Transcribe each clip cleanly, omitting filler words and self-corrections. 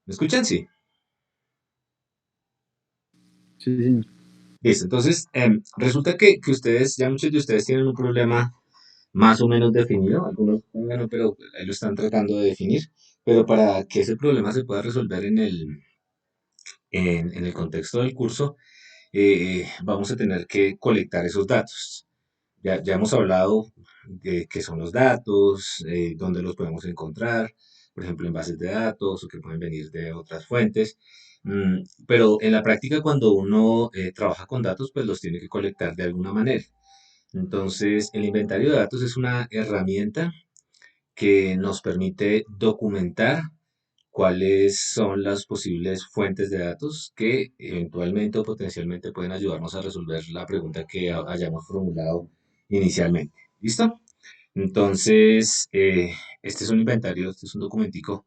¿Me escuchan? Sí. Sí, señor. Listo. Entonces, resulta que ustedes, ya muchos de ustedes tienen un problema más o menos definido, algunos todavía no, pero ahí lo están tratando de definir. Pero para que ese problema se pueda resolver en el contexto del curso, vamos a tener que colectar esos datos. Ya hemos hablado de qué son los datos, dónde los podemos encontrar, por ejemplo, en bases de datos o que pueden venir de otras fuentes. Pero en la práctica, cuando uno trabaja con datos, pues los tiene que colectar de alguna manera. Entonces, el inventario de datos es una herramienta que nos permite documentar cuáles son las posibles fuentes de datos que eventualmente o potencialmente pueden ayudarnos a resolver la pregunta que hayamos formulado inicialmente. ¿Listo? Entonces, este es un inventario, este es un documentico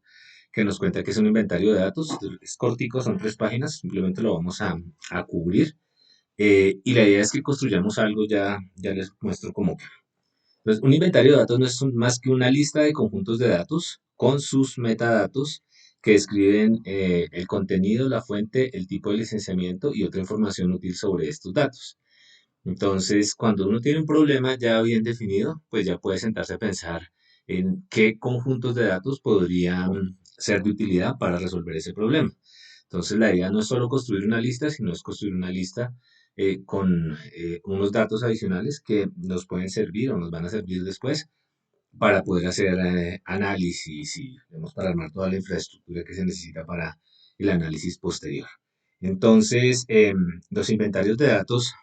que nos cuenta que es un inventario de datos. Es cortico, son 3 páginas, simplemente lo vamos a cubrir. Y la idea es que construyamos algo, ya les muestro cómo. Entonces, un inventario de datos no es más que una lista de conjuntos de datos con sus metadatos que describen el contenido, la fuente, el tipo de licenciamiento y otra información útil sobre estos datos. Entonces, cuando uno tiene un problema ya bien definido, pues ya puede sentarse a pensar en qué conjuntos de datos podrían ser de utilidad para resolver ese problema. Entonces, la idea no es solo construir una lista, sino es construir una lista con unos datos adicionales que nos pueden servir o nos van a servir después para poder hacer análisis y digamos, para armar toda la infraestructura que se necesita para el análisis posterior. Entonces, los inventarios de datos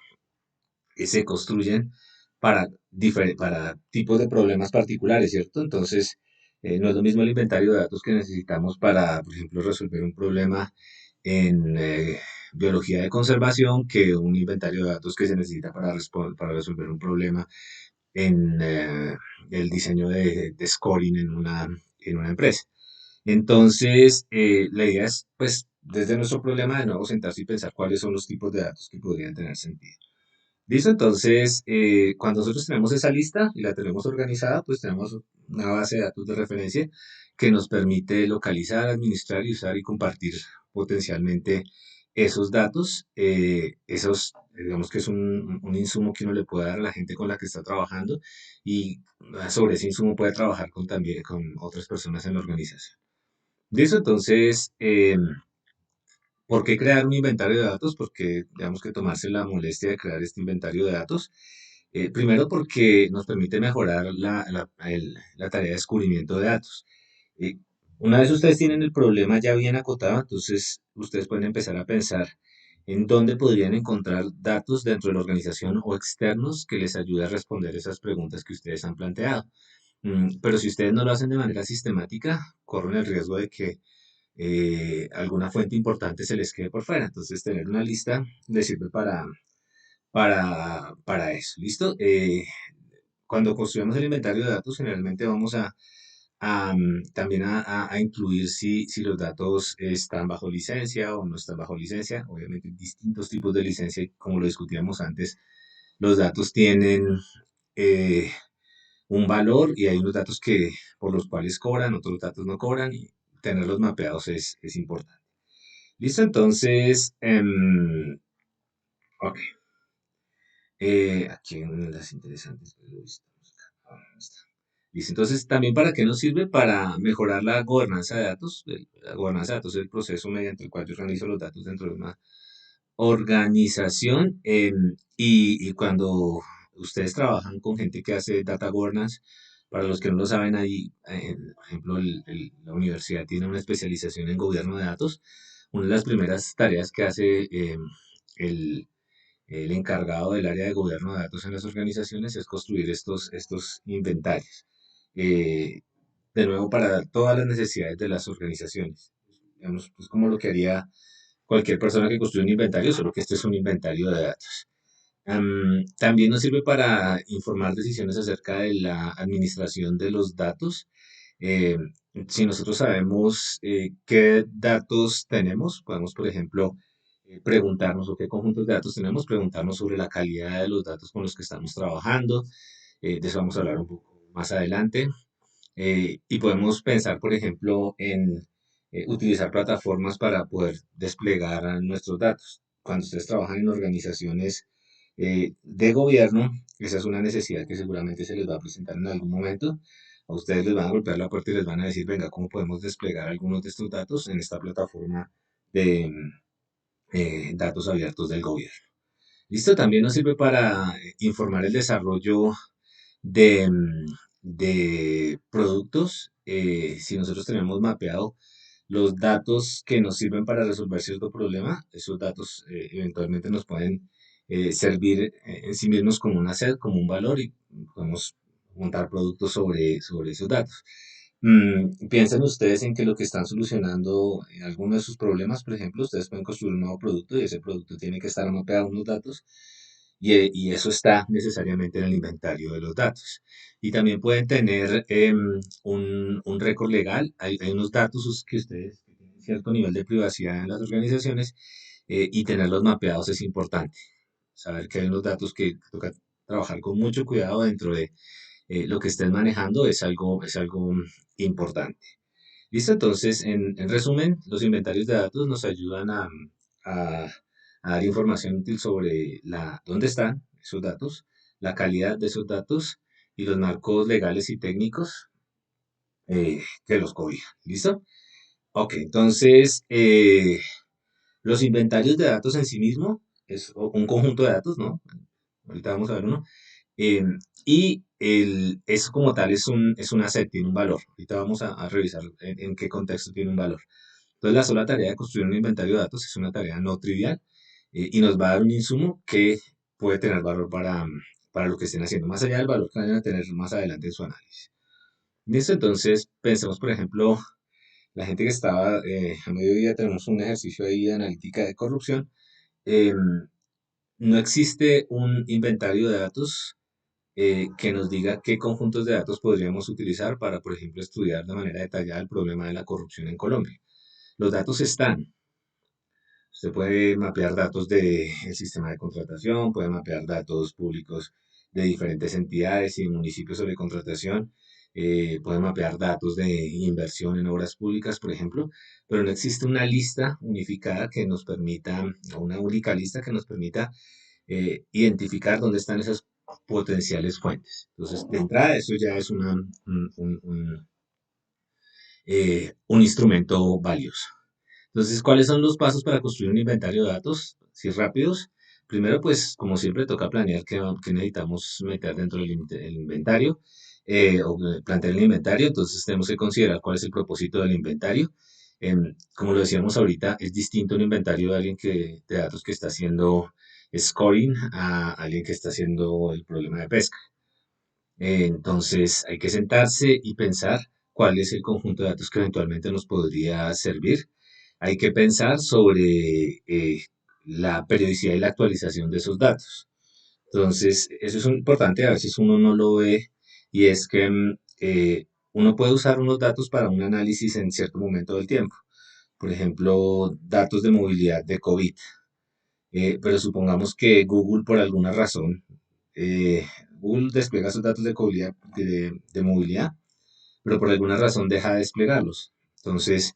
se construyen para tipos de problemas particulares, ¿cierto? Entonces, no es lo mismo el inventario de datos que necesitamos para, por ejemplo, resolver un problema en biología de conservación que un inventario de datos que se necesita para resolver un problema en el diseño de scoring en una empresa. Entonces, la idea es, pues, desde nuestro problema, de nuevo sentarse y pensar cuáles son los tipos de datos que podrían tener sentido. Listo, entonces, cuando nosotros tenemos esa lista y la tenemos organizada, pues tenemos una base de datos de referencia que nos permite localizar, administrar y usar y compartir potencialmente esos datos. Digamos que es un insumo que uno le puede dar a la gente con la que está trabajando y sobre ese insumo puede trabajar también con otras personas en la organización. Listo, entonces, ¿por qué crear un inventario de datos? Porque digamos que tomarse la molestia de crear este inventario de datos. Primero porque nos permite mejorar la tarea de descubrimiento de datos. Eh, una vez ustedes tienen el problema ya bien acotado, entonces ustedes pueden empezar a pensar en dónde podrían encontrar datos dentro de la organización o externos que les ayude a responder esas preguntas que ustedes han planteado. Pero si ustedes no lo hacen de manera sistemática, corren el riesgo de que alguna fuente importante se les quede por fuera. Entonces, tener una lista les sirve para eso. ¿Listo? Cuando construimos el inventario de datos, generalmente vamos también a incluir si los datos están bajo licencia o no están bajo licencia. Obviamente, distintos tipos de licencia, como lo discutíamos antes, los datos tienen eh, un valor y hay unos datos que por los cuales cobran, otros datos no cobran y tenerlos mapeados es importante. Listo, entonces, ok. Aquí hay unas interesantes. Pero está. Listo, entonces, también para qué nos sirve para mejorar la gobernanza de datos. La gobernanza de datos es el proceso mediante el cual yo organizo los datos dentro de una organización. Y cuando ustedes trabajan con gente que hace data governance, para los que no lo saben, ahí, por ejemplo, la universidad tiene una especialización en gobierno de datos. Una de las primeras tareas que hace el, el encargado del área de gobierno de datos en las organizaciones es construir estos inventarios. Eh, de nuevo, para todas las necesidades de las organizaciones. Digamos, pues como lo que haría cualquier persona que construye un inventario, solo que este es un inventario de datos. También nos sirve para informar decisiones acerca de la administración de los datos. Eh, si nosotros sabemos qué datos tenemos, podemos, por ejemplo, preguntarnos o qué conjuntos de datos tenemos, preguntarnos sobre la calidad de los datos con los que estamos trabajando. De eso vamos a hablar un poco más adelante. Y podemos pensar, por ejemplo, utilizar plataformas para poder desplegar nuestros datos. Cuando ustedes trabajan en organizaciones de gobierno, esa es una necesidad que seguramente se les va a presentar en algún momento. A ustedes les van a golpear la puerta y les van a decir, venga, ¿cómo podemos desplegar algunos de estos datos en esta plataforma de datos abiertos del gobierno? Listo, también nos sirve para informar el desarrollo de productos. Si nosotros tenemos mapeado los datos que nos sirven para resolver cierto problema, esos datos eventualmente nos pueden servir en sí mismos como un asset, como un valor y podemos montar productos sobre esos datos. ¿Piensan ustedes en que lo que están solucionando alguno de sus problemas, por ejemplo, ustedes pueden construir un nuevo producto y ese producto tiene que estar mapeado en unos datos y eso está necesariamente en el inventario de los datos? Y también pueden tener un récord legal. Hay unos datos que ustedes que tienen cierto nivel de privacidad en las organizaciones y tenerlos mapeados es importante. Saber que hay unos datos que toca trabajar con mucho cuidado dentro de lo que estén manejando es algo importante. Listo, entonces, en resumen, los inventarios de datos nos ayudan a- a dar información útil sobre dónde están esos datos, la calidad de esos datos y los marcos legales y técnicos que los cobijan. ¿Listo? Ok, entonces, los inventarios de datos en sí mismo es un conjunto de datos, ¿no? Ahorita vamos a ver uno. Eh, eso como tal es un asset, tiene un valor. Ahorita vamos a revisar en qué contexto tiene un valor. Entonces, la sola tarea de construir un inventario de datos es una tarea no trivial y nos va a dar un insumo que puede tener valor para lo que estén haciendo, más allá del valor que vayan a tener más adelante en su análisis. Listo, entonces pensemos, por ejemplo, la gente que estaba a mediodía, tenemos un ejercicio ahí de analítica de corrupción. eh, no existe un inventario de datos que nos diga qué conjuntos de datos podríamos utilizar para, por ejemplo, estudiar de manera detallada el problema de la corrupción en Colombia. Los datos están. Usted puede mapear datos del sistema de contratación, puede mapear datos públicos de diferentes entidades y municipios sobre contratación, puede mapear datos de inversión en obras públicas, por ejemplo, pero no existe una lista unificada que nos permita, o una única lista que nos permita identificar dónde están esas potenciales fuentes. Entonces, de entrada, eso ya es un instrumento valioso. Entonces, ¿cuáles son los pasos para construir un inventario de datos? Si rápidos. Primero, pues, como siempre, toca planear qué necesitamos meter dentro del inventario o plantear el inventario. Entonces, tenemos que considerar cuál es el propósito del inventario. Como lo decíamos ahorita, es distinto un inventario de alguien de datos que está haciendo scoring a alguien que está haciendo el problema de pesca. Entonces, hay que sentarse y pensar cuál es el conjunto de datos que eventualmente nos podría servir. Hay que pensar sobre la periodicidad y la actualización de esos datos. Entonces, eso es importante, a veces uno no lo ve y es que uno puede usar unos datos para un análisis en cierto momento del tiempo. Por ejemplo, datos de movilidad de COVID. Pero supongamos que Google, por alguna razón, Google despliega sus datos de movilidad, pero por alguna razón deja de desplegarlos. Entonces,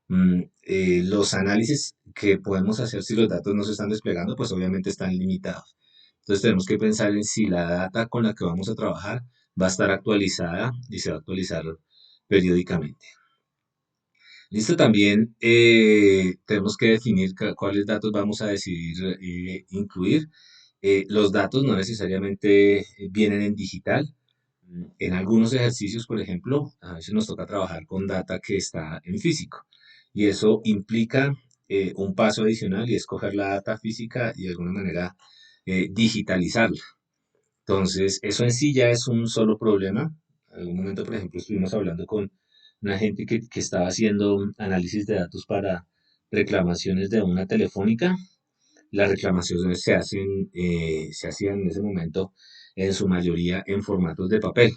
los análisis que podemos hacer si los datos no se están desplegando, pues obviamente están limitados. Entonces, tenemos que pensar en si la data con la que vamos a trabajar va a estar actualizada y se va a actualizar periódicamente. Listo, también tenemos que definir cuáles datos vamos a decidir incluir. Los datos no necesariamente vienen en digital. En algunos ejercicios, por ejemplo, a veces nos toca trabajar con data que está en físico. Y eso implica un paso adicional y es coger la data física y de alguna manera digitalizarla. Entonces, eso en sí ya es un solo problema. En algún momento, por ejemplo, estuvimos hablando con una gente que estaba haciendo análisis de datos para reclamaciones de una telefónica. Las reclamaciones se hacían en ese momento en su mayoría en formatos de papel.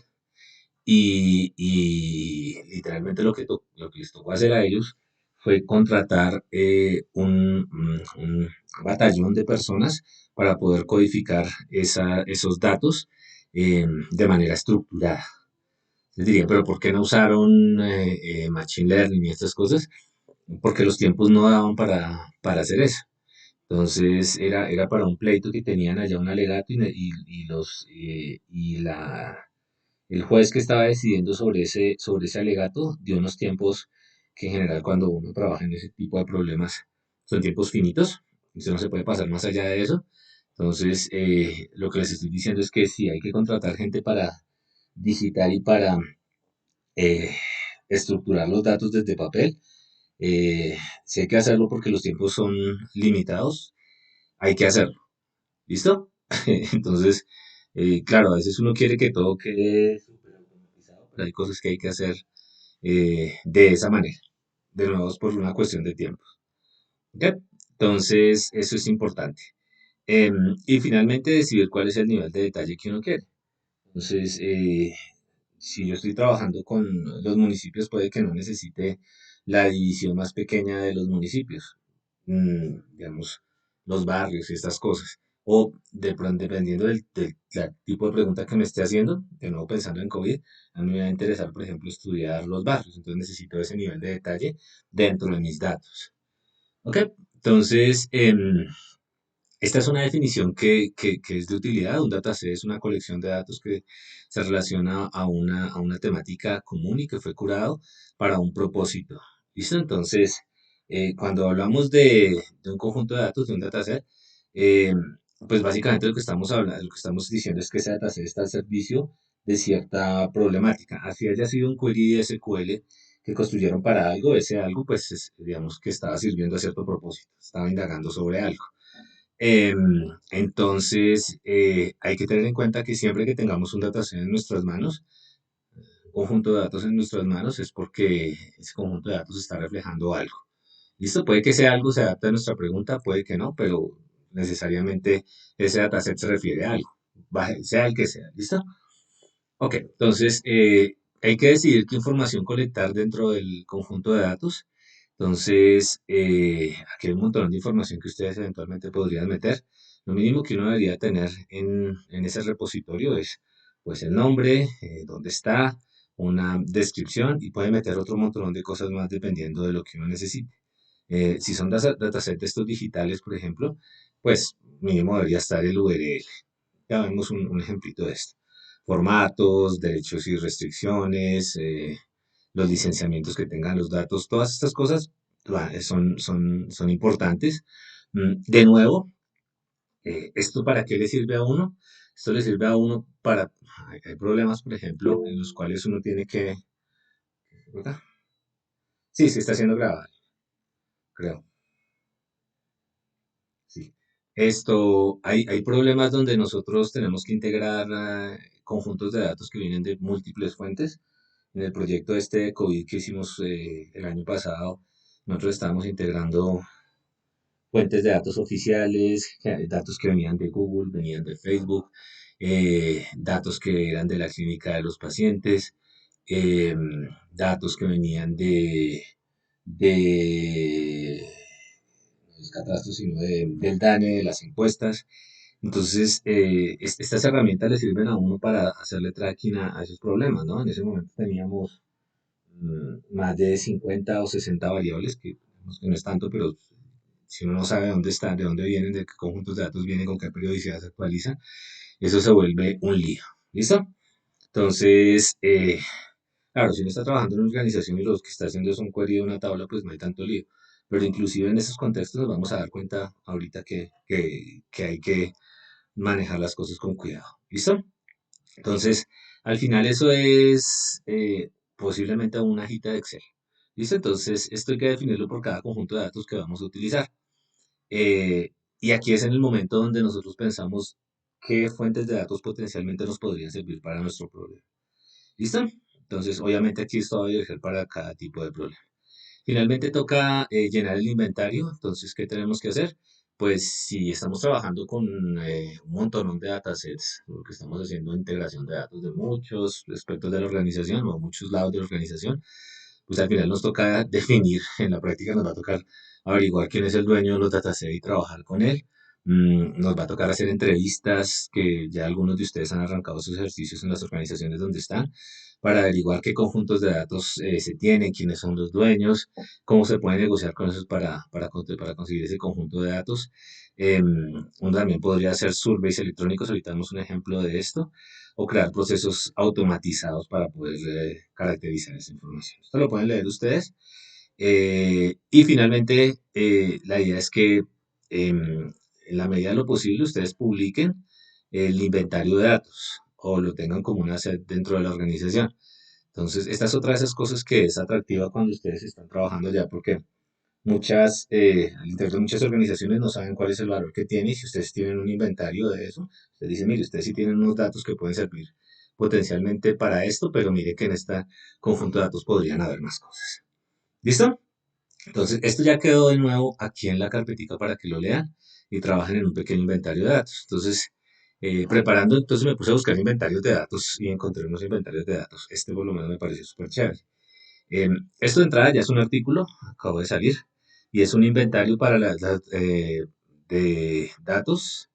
Y literalmente lo que les tocó hacer a ellos fue contratar un batallón de personas para poder codificar esos datos de manera estructurada. Les diría, pero ¿por qué no usaron Machine Learning y estas cosas? porque los tiempos no daban para hacer eso. Entonces era para un pleito que tenían allá un alegato el juez que estaba decidiendo sobre ese alegato dio unos tiempos que en general cuando uno trabaja en ese tipo de problemas son tiempos finitos, entonces no se puede pasar más allá de eso. Entonces, lo que les estoy diciendo es que si hay que contratar gente para digitar y para eh, estructurar los datos desde papel, si hay que hacerlo porque los tiempos son limitados, hay que hacerlo. ¿Listo? Entonces, claro, a veces uno quiere que todo quede súper automatizado, pero hay cosas que hay que hacer de esa manera. De nuevo, es por una cuestión de tiempo. ¿Ok? Entonces, eso es importante. Y finalmente, decidir cuál es el nivel de detalle que uno quiere. Entonces, si yo estoy trabajando con los municipios, puede que no necesite la división más pequeña de los municipios, digamos, los barrios y estas cosas. O de pronto, dependiendo del tipo de pregunta que me esté haciendo, de nuevo pensando en COVID, a mí me va a interesar, por ejemplo, estudiar los barrios. Entonces necesito ese nivel de detalle dentro de mis datos. ¿Ok? Entonces, esta es una definición que es de utilidad. Un dataset es una colección de datos que se relaciona a una temática común y que fue curado para un propósito. ¿Listo? Entonces, cuando hablamos de un conjunto de datos, de un dataset, eh, pues básicamente lo que estamos hablando, lo que estamos diciendo es que ese dataset está al servicio de cierta problemática. Así haya sido un query de SQL que construyeron para algo, ese algo, pues, digamos que estaba sirviendo a cierto propósito, estaba indagando sobre algo. Entonces, hay que tener en cuenta que siempre que tengamos un dataset en nuestras manos, un conjunto de datos en nuestras manos, es porque ese conjunto de datos está reflejando algo. ¿Listo? Puede que ese algo se adapte a nuestra pregunta, puede que no, pero necesariamente ese dataset se refiere a algo, sea el que sea. ¿Listo? Ok, entonces hay que decidir qué información colectar dentro del conjunto de datos. Entonces, aquí hay un montón de información que ustedes eventualmente podrían meter. Lo mínimo que uno debería tener en ese repositorio es pues el nombre, dónde está, una descripción y puede meter otro montón de cosas más dependiendo de lo que uno necesite. Si son datasets de estos digitales, por ejemplo, pues mínimo debería estar el URL. Ya vemos un ejemplito de esto. Formatos, derechos y restricciones, los licenciamientos que tengan los datos, todas estas cosas son importantes. De nuevo, ¿esto para qué le sirve a uno? Esto le sirve a uno para... hay problemas, por ejemplo, en los cuales uno tiene que... ¿verdad? Sí, se está haciendo grabado, creo. Sí. Hay problemas donde nosotros tenemos que integrar conjuntos de datos que vienen de múltiples fuentes. En el proyecto este de COVID que hicimos el año pasado, nosotros estábamos integrando fuentes de datos oficiales, datos que venían de Google, venían de Facebook, datos que eran de la clínica de los pacientes, datos que venían de no es catastro, sino del DANE, de las encuestas. Entonces, estas herramientas le sirven a uno para hacerle tracking a esos problemas, ¿no? En ese momento teníamos más de 50 o 60 variables, que no es tanto, pero si uno no sabe dónde están, de dónde vienen, de qué conjuntos de datos vienen, con qué periodicidad se actualizan, eso se vuelve un lío. ¿Listo? Entonces, claro, si uno está trabajando en una organización y lo que está haciendo es un query de una tabla, pues no hay tanto lío. Pero inclusive en esos contextos nos vamos a dar cuenta ahorita que hay que manejar las cosas con cuidado. ¿Listo? Entonces, al final eso es posiblemente una hojita de Excel. ¿Listo? Entonces, esto hay que definirlo por cada conjunto de datos que vamos a utilizar. Eh, y aquí es en el momento donde nosotros pensamos qué fuentes de datos potencialmente nos podrían servir para nuestro problema. ¿Listo? Entonces, obviamente aquí esto va a diverger para cada tipo de problema. Finalmente toca llenar el inventario. Entonces, ¿qué tenemos que hacer? Pues si estamos trabajando con un montón de datasets, porque estamos haciendo integración de datos de muchos aspectos de la organización o muchos lados de la organización, pues al final nos toca definir, en la práctica nos va a tocar averiguar quién es el dueño de los datasets y trabajar con él Nos va a tocar hacer entrevistas, que ya algunos de ustedes han arrancado sus ejercicios en las organizaciones donde están, para averiguar qué conjuntos de datos se tienen, quiénes son los dueños, cómo se puede negociar con esos para conseguir ese conjunto de datos. Uno también podría hacer surveys electrónicos, ahorita damos un ejemplo de esto, o crear procesos automatizados para poder caracterizar esa información. Esto lo pueden leer ustedes. Y finalmente, la idea es que en la medida de lo posible ustedes publiquen el inventario de datos o lo tengan como un asset dentro de la organización. Entonces, esta es otra de esas cosas que es atractiva cuando ustedes están trabajando ya, porque al interior de muchas organizaciones no saben cuál es el valor que tiene y si ustedes tienen un inventario de eso, ustedes dicen, mire, ustedes sí tienen unos datos que pueden servir potencialmente para esto, pero mire que en este conjunto de datos podrían haber más cosas. ¿Listo? Entonces, esto ya quedó de nuevo aquí en la carpetica para que lo lean y trabajen en un pequeño inventario de datos. Entonces, preparando, entonces me puse a buscar inventarios de datos y encontré unos inventarios de datos. Este por lo menos me pareció súper chévere. Esto de entrada ya es un artículo, acabo de salir, y es un inventario para de datos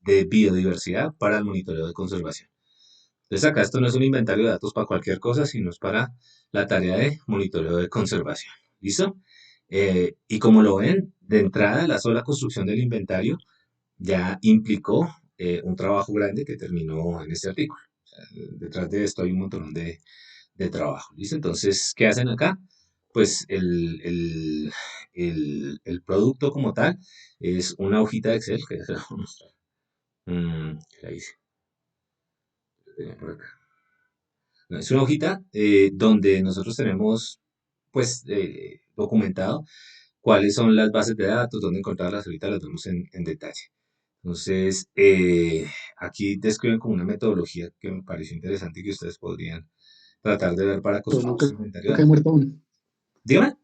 de biodiversidad para el monitoreo de conservación. Entonces acá esto no es un inventario de datos para cualquier cosa, sino es para la tarea de monitoreo de conservación. ¿Listo? Y como lo ven, de entrada la sola construcción del inventario ya implicó un trabajo grande que terminó en este artículo. O sea, detrás de esto hay un montón de trabajo. ¿Listo? Entonces, ¿qué hacen acá? Pues el producto como tal es una hojita de Excel que ya se la voy a mostrar. ¿Qué la hice? La tenía por acá. No, es una hojita donde nosotros tenemos pues documentado cuáles son las bases de datos, dónde encontrarlas, ahorita las vemos en detalle. Entonces, aquí describen como una metodología que me pareció interesante y que ustedes podrían tratar de ver para construir No su creo inventario de que haya datos. muerto aún. Dígame.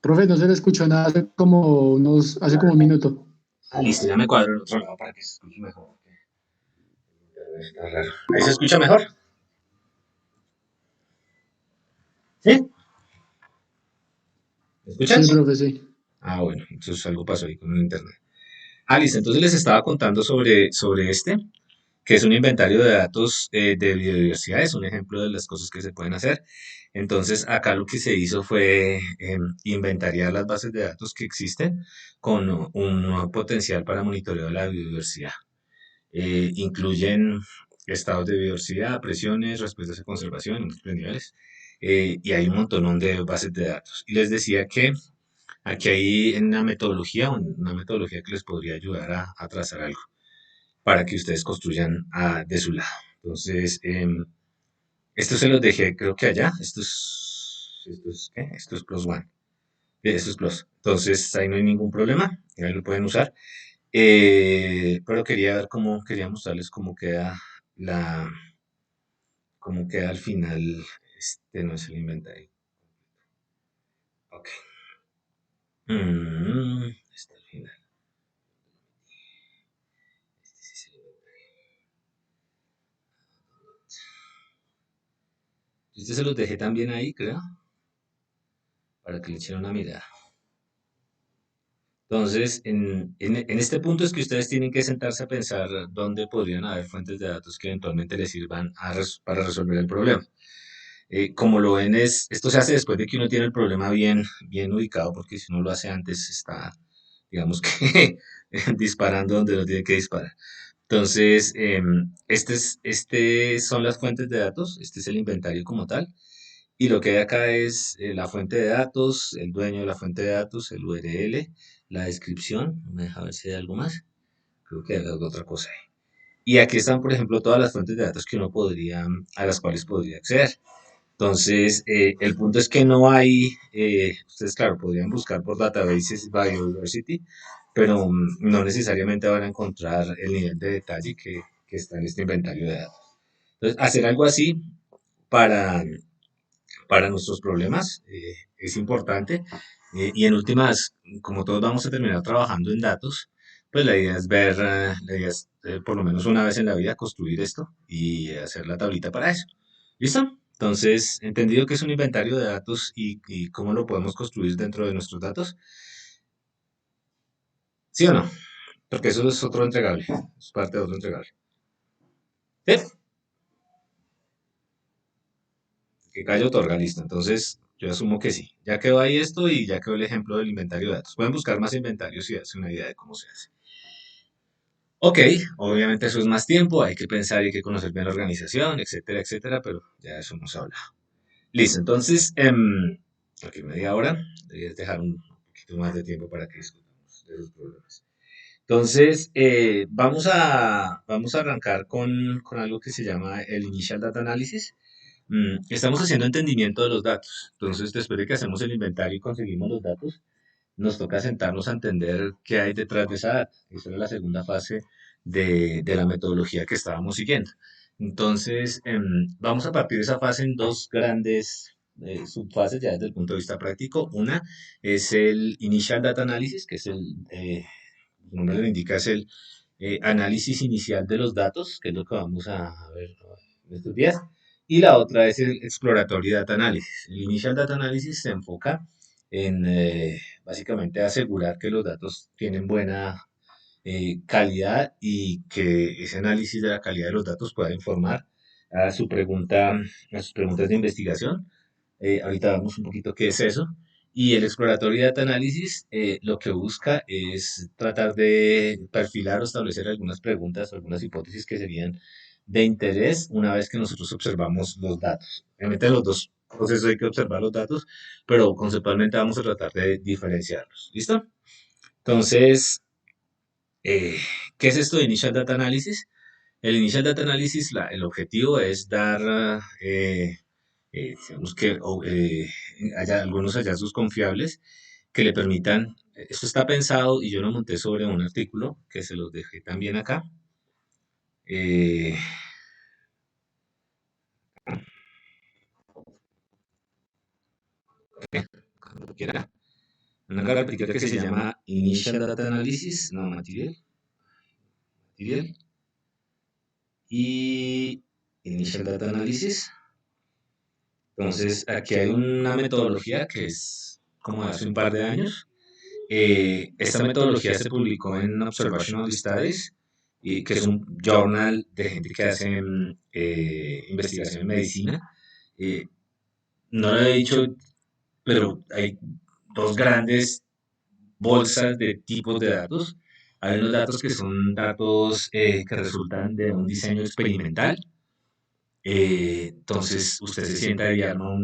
Profe, no se le escuchó nada hace como un minuto. Ah, listo, ya me cuadro el otro lado para que se escuche mejor. Está raro. ¿Ahí se escucha mejor? ¿Sí? ¿Me escuchan? Sí, profe, sí. Ah, bueno, entonces algo pasó ahí con el internet. Ah, listo, entonces les estaba contando sobre este, que es un inventario de datos de biodiversidad, es un ejemplo de las cosas que se pueden hacer. Entonces, acá lo que se hizo fue inventariar las bases de datos que existen con un potencial para monitoreo de la biodiversidad. Incluyen estados de biodiversidad, presiones, respuestas de conservación en múltiples niveles, y hay un montón de bases de datos. Y les decía que aquí hay una metodología que les podría ayudar a trazar algo para que ustedes construyan de su lado. Entonces, esto se los dejé, creo que allá. ¿Qué? Esto es Plus One. Esto es Plus. Entonces, ahí no hay ningún problema. Ahí lo pueden usar. Pero quería ver quería mostrarles la, cómo queda al final. Este no es el inventario. Ok. Este al final. Este sí es el inventario. Este se los dejé también ahí, creo, para que le echen una mirada. Entonces, en este punto es que ustedes tienen que sentarse a pensar dónde podrían haber fuentes de datos que eventualmente les sirvan para resolver el problema. Como lo ven, esto se hace después de que uno tiene el problema bien ubicado, porque si uno lo hace antes, está, digamos que, disparando donde no tiene que disparar. Entonces, este son las fuentes de datos, este es el inventario como tal. Y lo que hay acá es la fuente de datos, el dueño de la fuente de datos, el URL, la descripción. Me deja ver si hay algo más. Creo que hay otra cosa ahí. Y aquí están, por ejemplo, todas las fuentes de datos que uno a las cuales podría acceder. Entonces, el punto es que no hay, ustedes, claro, podrían buscar por databases biodiversity, pero no necesariamente van a encontrar el nivel de detalle que está en este inventario de datos. Entonces, hacer algo así para para nuestros problemas es importante. Y en últimas, como todos vamos a terminar trabajando en datos, pues la idea es la idea es por lo menos una vez en la vida construir esto y hacer la tablita para eso. ¿Listo? Entonces, entendido que es un inventario de datos y cómo lo podemos construir dentro de nuestros datos. ¿Sí o no? Porque eso es otro entregable, es parte de otro entregable. ¿Sí? Que Calle otorga, listo. Entonces, yo asumo que sí. Ya quedó ahí esto y ya quedó el ejemplo del inventario de datos. Pueden buscar más inventarios y darse una idea de cómo se hace. Ok, obviamente eso es más tiempo, hay que pensar y hay que conocer bien la organización, etcétera, etcétera, pero ya eso nos habla. Listo, entonces, aquí media hora, debes dejar un poquito más de tiempo para que discutamos de esos problemas. Entonces, vamos a arrancar con algo que se llama el Initial Data Analysis. Estamos haciendo entendimiento de los datos. Entonces, después de que hacemos el inventario y conseguimos los datos, nos toca sentarnos a entender qué hay detrás de esa data. Esa era la segunda fase de la metodología que estábamos siguiendo. Entonces, vamos a partir de esa fase en dos grandes subfases ya desde el punto de vista práctico. Una es el Initial Data Analysis, que es su nombre lo indica, es el análisis inicial de los datos, que es lo que vamos a ver en estos días. Y la otra es el Exploratory Data Analysis. El Initial Data Analysis se enfoca en básicamente asegurar que los datos tienen buena calidad y que ese análisis de la calidad de los datos pueda informar a su pregunta, a sus preguntas de investigación. Ahorita vemos un poquito qué es eso. Y el Exploratory Data Analysis lo que busca es tratar de perfilar o establecer algunas preguntas o algunas hipótesis que serían de interés una vez que nosotros observamos los datos. Obviamente los dos procesos hay que observar los datos, pero conceptualmente vamos a tratar de diferenciarlos. ¿Listo? Entonces, eh, ¿qué es esto de Initial Data Analysis? El Initial Data Analysis, el objetivo es dar, digamos que haya algunos hallazgos confiables que le permitan, esto está pensado y yo lo monté sobre un artículo que se los dejé también acá. eh, Cuando quiera, una carpetita que se llama Initial Data Analysis, no, material y Initial Data Analysis. Entonces, aquí hay una metodología que es como de hace un par de años. Esta metodología se publicó en Observational Studies, y, que es un journal de gente que hace investigación en medicina. Eh, no lo he dicho, pero hay dos grandes bolsas de tipos de datos. Hay unos datos que son datos que resultan de un diseño experimental. Entonces, usted se sienta y arma,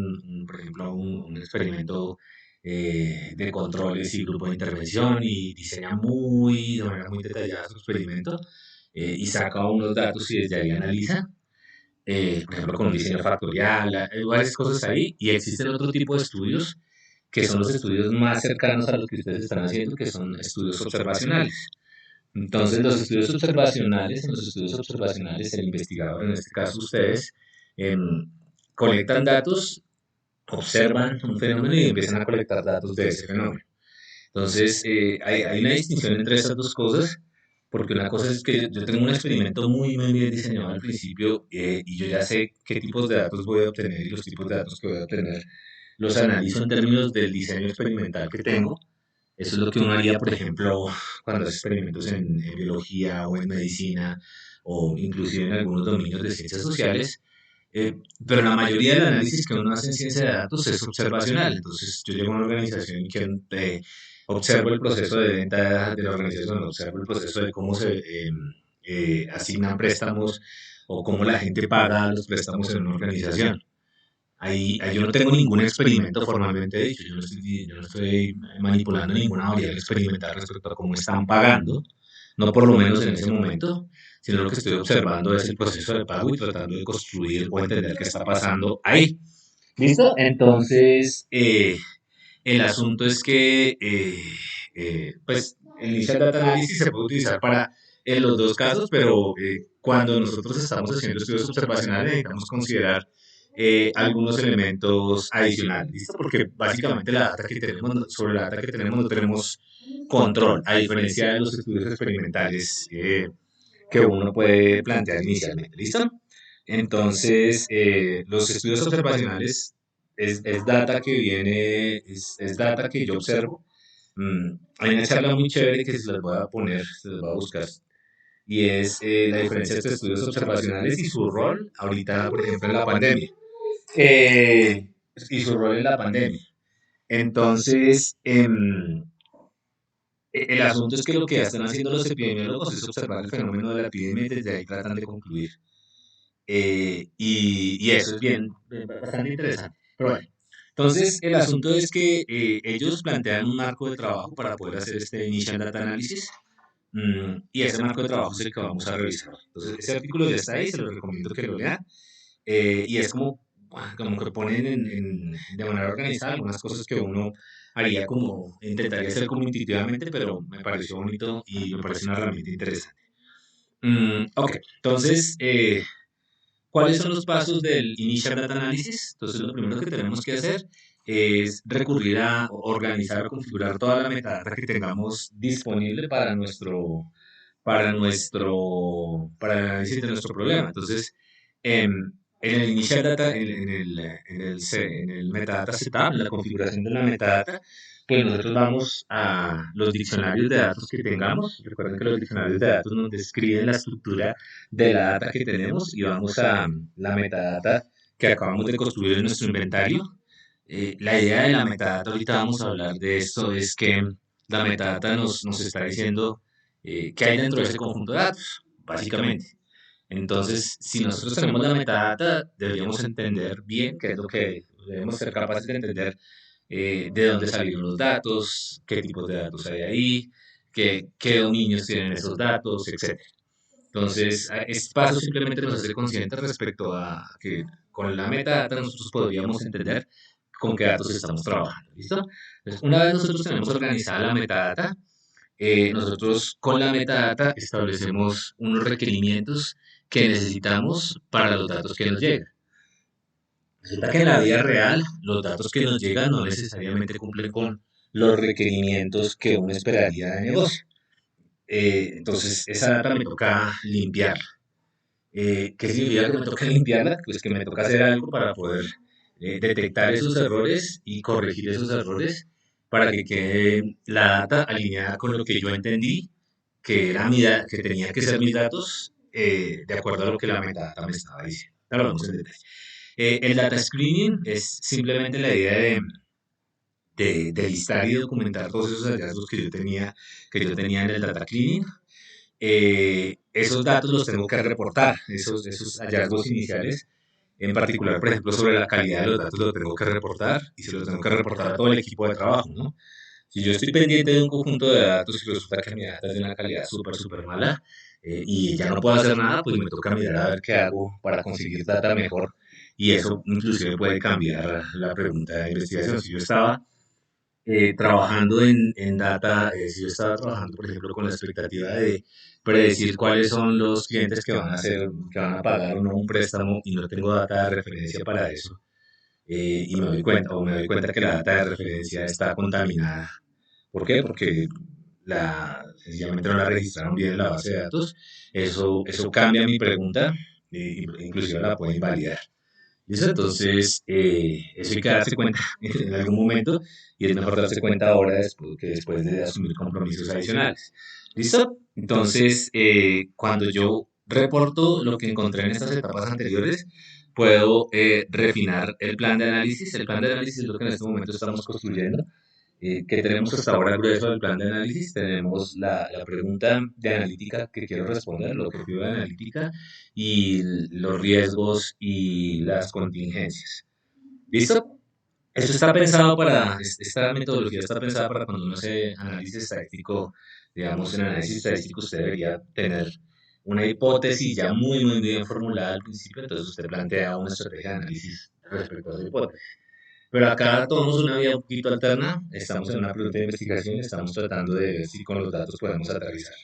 por ejemplo, un experimento de controles y grupo de intervención y diseña de manera muy detallada su experimento y saca unos datos y desde ahí analiza, por ejemplo, con un diseño factorial, hay varias cosas ahí y existen otro tipo de estudios que son los estudios más cercanos a los que ustedes están haciendo, que son estudios observacionales. Entonces, en los estudios observacionales, el investigador, en este caso ustedes, em, colectan datos, observan un fenómeno y empiezan a colectar datos de ese fenómeno. Entonces, hay una distinción entre esas dos cosas, porque una cosa es que yo tengo un experimento muy bien diseñado al principio y yo ya sé qué tipos de datos voy a obtener y los tipos de datos que voy a obtener los analizo en términos del diseño experimental que tengo. Eso es lo que uno haría, por ejemplo, cuando hace experimentos en biología o en medicina o inclusive en algunos dominios de ciencias sociales. Pero la mayoría del análisis que uno hace en ciencia de datos es observacional. Entonces, yo llego a una organización que observo el proceso de venta de la organización, observo el proceso de cómo se asignan préstamos o cómo la gente paga los préstamos en una organización. Ahí yo no tengo ningún experimento formalmente dicho, yo no estoy manipulando ninguna variable experimental respecto a cómo están pagando, no por lo menos en ese momento, sino lo que estoy observando es el proceso de pago y tratando de construir o entender qué está pasando ahí. ¿Listo? Entonces, el asunto es que, pues, el Initial Data Analysis se puede utilizar para en los dos casos, pero cuando nosotros estamos haciendo estudios observacionales necesitamos considerar algunos elementos adicionales, ¿listo? Porque básicamente sobre la data que tenemos no tenemos control, a diferencia de los estudios experimentales que uno puede plantear inicialmente, ¿listo? Entonces, los estudios observacionales es data que viene, es data que yo observo, Hay una charla muy chévere que se las voy a poner, se las voy a buscar, y es la diferencia entre estudios observacionales y su rol ahorita, por ejemplo, en la pandemia. Eh, y su rol en la pandemia. Entonces, el asunto es que lo que están haciendo los epidemiólogos es observar el fenómeno de la epidemia y desde ahí tratan de concluir. Y eso es bastante interesante. Pero bueno, entonces el asunto es que ellos plantean un marco de trabajo para poder hacer este Initial Data Analysis. Y ese marco de trabajo es el que vamos a revisar. Entonces, ese artículo ya está ahí, se lo recomiendo que lo lean. Y es como que ponen de manera organizada algunas cosas que uno haría como, intentaría hacer como intuitivamente, pero me pareció bonito y me parece una herramienta interesante. Ok, entonces, ¿cuáles son los pasos del Initial Data Analysis? Entonces, lo primero que tenemos que hacer es recurrir a organizar o configurar toda la metadata que tengamos disponible para el análisis de nuestro problema. Entonces, en el Initial Data, en el Metadata Setup, en la configuración de la metadata, pues nosotros vamos a los diccionarios de datos que tengamos. Recuerden que los diccionarios de datos nos describen la estructura de la data que tenemos y vamos a la metadata que acabamos de construir en nuestro inventario. La idea de la metadata, ahorita vamos a hablar de esto, es que la metadata nos está diciendo qué hay dentro de ese conjunto de datos, básicamente. Entonces, si nosotros tenemos la metadata, deberíamos entender bien qué es lo que debemos ser capaces de entender, de dónde salieron los datos, qué tipos de datos hay ahí, qué dominios tienen esos datos, etcétera. Entonces, este paso simplemente nos hace conscientes respecto a que con la metadata nosotros podríamos entender con qué datos estamos trabajando. ¿Listo? Entonces, una vez nosotros tenemos organizada la metadata, nosotros con la metadata establecemos unos requerimientos que necesitamos para los datos que nos llegan. Resulta que en la vida real los datos que nos llegan no necesariamente cumplen con los requerimientos que uno esperaría de negocio. Entonces, esa data me toca limpiarla. ¿Qué significa que me toca limpiarla? Pues que me toca hacer algo para poder detectar esos errores y corregir esos errores para que quede la data alineada con lo que yo entendí que, que tenía que ser mis datos de acuerdo a lo que la metadata me estaba diciendo. Ahora vamos en detalle. El data screening es simplemente la idea de listar y documentar todos esos hallazgos que yo tenía en el data cleaning. Esos datos los tengo que reportar, esos hallazgos iniciales, en particular, por ejemplo, sobre la calidad de los datos, los tengo que reportar y se los tengo que reportar a todo el equipo de trabajo, ¿no? Si yo estoy pendiente de un conjunto de datos y resulta que mi data es de una calidad súper, súper mala y ya no puedo hacer nada, pues me toca mirar a ver qué hago para conseguir data mejor y eso inclusive puede cambiar la pregunta de investigación. Si yo estaba trabajando en data, si yo estaba trabajando, por ejemplo, con la expectativa de predecir cuáles son los clientes que van a pagar o no un préstamo y no tengo data de referencia para eso, y me doy cuenta que la data de referencia está contaminada. ¿Por qué? Porque sencillamente no la registraron bien en la base de datos. Eso cambia mi pregunta, inclusive la puede invalidar. ¿Listo? Entonces, eso hay que darse cuenta en algún momento y es mejor darse cuenta ahora que después de asumir compromisos adicionales. ¿Listo? Entonces, cuando yo reporto lo que encontré en estas etapas anteriores, puedo refinar el plan de análisis. El plan de análisis es lo que en este momento estamos construyendo. ¿Qué tenemos hasta ahora grueso del plan de análisis? Tenemos la pregunta de analítica que quiero responder, el objetivo de analítica y los riesgos y las contingencias. ¿Listo? Esta metodología está pensada para cuando uno hace análisis estadístico, digamos, en análisis estadístico usted debería tener una hipótesis ya muy, muy bien formulada al principio, entonces usted plantea una estrategia de análisis respecto a esa hipótesis. Pero acá tomamos una vía un poquito alterna, estamos en una pregunta de investigación, estamos tratando de ver si con los datos podemos aterrizar.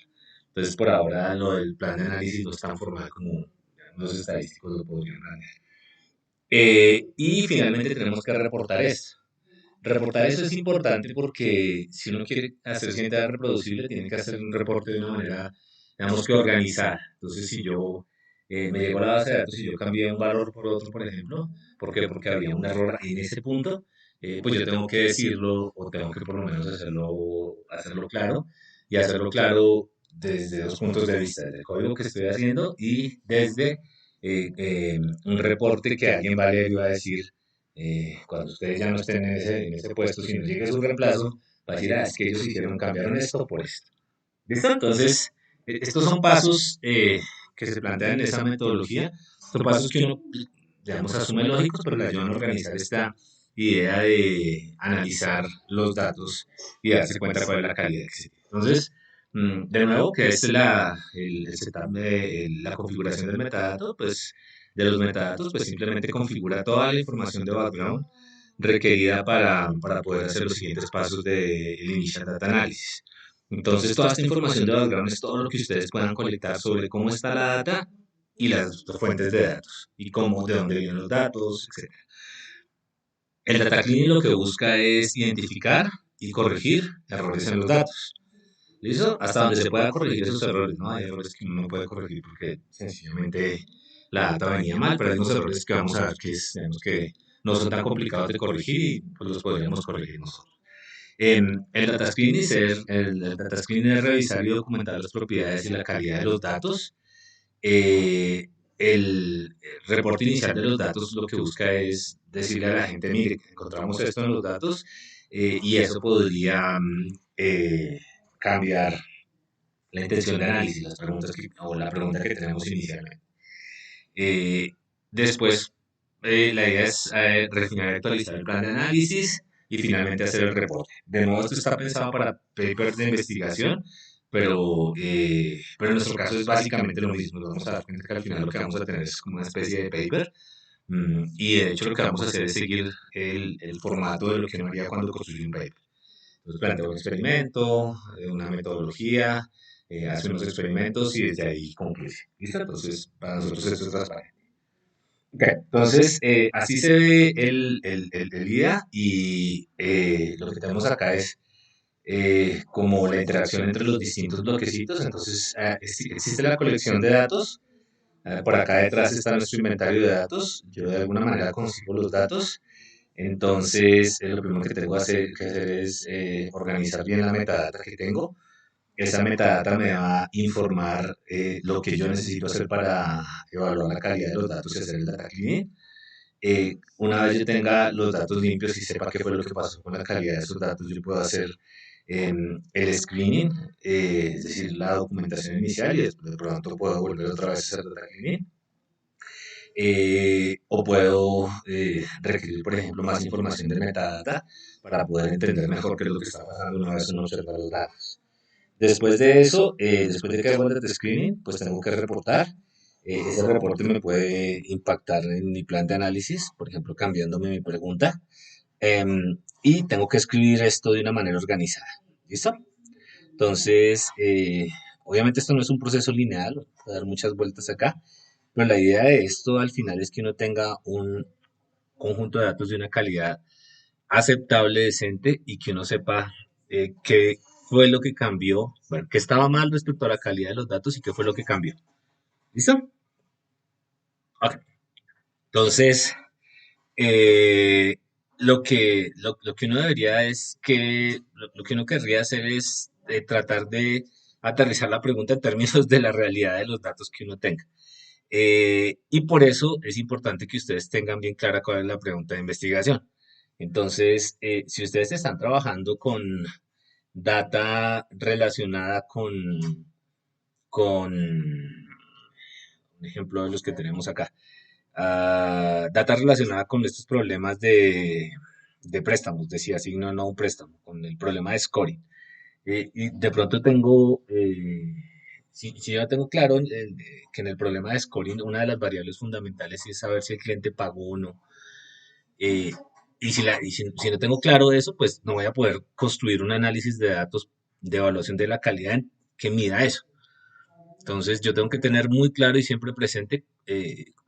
Entonces, por ahora, lo del plan de análisis no es tan formal como los estadísticos lo podrían planear. Y finalmente tenemos que reportar esto. Reportar eso es importante porque si uno quiere hacer ciencia reproducible, tiene que hacer un reporte de una manera, digamos que organizada. Entonces, si yo me llegó a la base de datos y yo cambié un valor por otro, por ejemplo, ¿por qué? Porque había un error en ese punto, pues yo tengo que decirlo o tengo que por lo menos hacerlo claro y hacerlo claro desde dos puntos de vista, desde el código que estoy haciendo y desde un reporte que alguien va a leer y va a decir, cuando ustedes ya no estén en ese puesto, si no llegue su reemplazo, va a decir, ah, es que ellos cambiaron esto por esto. ¿Listo? Entonces, estos son pasos que se plantean en esa metodología. Son pasos que uno, digamos, asume lógicos, pero le ayudan a organizar esta idea de analizar los datos y darse cuenta cuál es la calidad que se tiene. Entonces, de nuevo, que es el setup de la configuración del metadato, pues de los metadatos, pues simplemente configura toda la información de background requerida para poder hacer los siguientes pasos del Initial Data Analysis. Entonces, toda esta información de background es todo lo que ustedes puedan colectar sobre cómo está la data y las fuentes de datos y cómo, de dónde vienen los datos, etcétera. El data cleaning lo que busca es identificar y corregir errores en los datos. ¿Listo? Hasta donde se pueda corregir esos errores, ¿no? Hay errores que uno no puede corregir porque sencillamente la data venía mal, pero hay unos errores que vamos a ver digamos, que no son tan complicados de corregir y pues los podríamos corregir nosotros. El data screening es revisar y documentar las propiedades y la calidad de los datos. Eh, el reporte inicial de los datos lo que busca es decirle a la gente, mire, encontramos esto en los datos y eso podría cambiar la intención de análisis, o la pregunta que tenemos inicialmente. Eh, Después, la idea es refinar y actualizar el plan de análisis y finalmente hacer el reporte. De nuevo, esto está pensado para papers de investigación, pero en nuestro caso es básicamente lo mismo. Nos vamos a dar cuenta que al final lo que vamos a tener es como una especie de paper. Y de hecho lo que vamos a hacer es seguir el formato de lo que uno haría cuando construye un paper. Entonces plantea un experimento, una metodología, hace unos experimentos y desde ahí concluye. ¿Listo? Entonces, para nosotros esto es transparente. Ok, entonces, así se ve el IDEA y lo que tenemos acá es como la interacción entre los distintos bloquecitos. Entonces, existe la colección de datos. Por acá detrás está nuestro inventario de datos. Yo de alguna manera consigo los datos. Entonces, lo primero que hacer es organizar bien la metadata que tengo. Esa metadata me va a informar lo que yo necesito hacer para evaluar la calidad de los datos y hacer el data cleaning. Una vez yo tenga los datos limpios y sepa qué fue lo que pasó con la calidad de esos datos, yo puedo hacer el screening, es decir, la documentación inicial y después de pronto puedo volver otra vez a hacer data cleaning. O puedo requerir, por ejemplo, más información de metadata para poder entender mejor qué es lo que está pasando una vez uno observa los datos. Después de eso, después de que hago el data screening, pues tengo que reportar. Ese reporte me puede impactar en mi plan de análisis, por ejemplo, cambiándome mi pregunta. Y tengo que escribir esto de una manera organizada. ¿Listo? Entonces, obviamente esto no es un proceso lineal, voy a dar muchas vueltas acá, pero la idea de esto al final es que uno tenga un conjunto de datos de una calidad aceptable, decente y que uno sepa qué fue lo que cambió, bueno, qué estaba mal respecto a la calidad de los datos y qué fue lo que cambió. ¿Listo? Ok. Entonces, eh, lo que uno debería es que, lo que uno querría hacer es tratar de aterrizar la pregunta en términos de la realidad de los datos que uno tenga. Y por eso es importante que ustedes tengan bien clara cuál es la pregunta de investigación. Entonces, si ustedes están trabajando con data relacionada con un ejemplo de los que tenemos acá, data relacionada con estos problemas de préstamos, decía signo no un préstamo, con el problema de scoring. Y de pronto tengo, si yo tengo claro que en el problema de scoring una de las variables fundamentales es saber si el cliente pagó o no. eh, si no tengo claro eso, pues no voy a poder construir un análisis de datos de evaluación de la calidad que mida eso. Entonces yo tengo que tener muy claro y siempre presente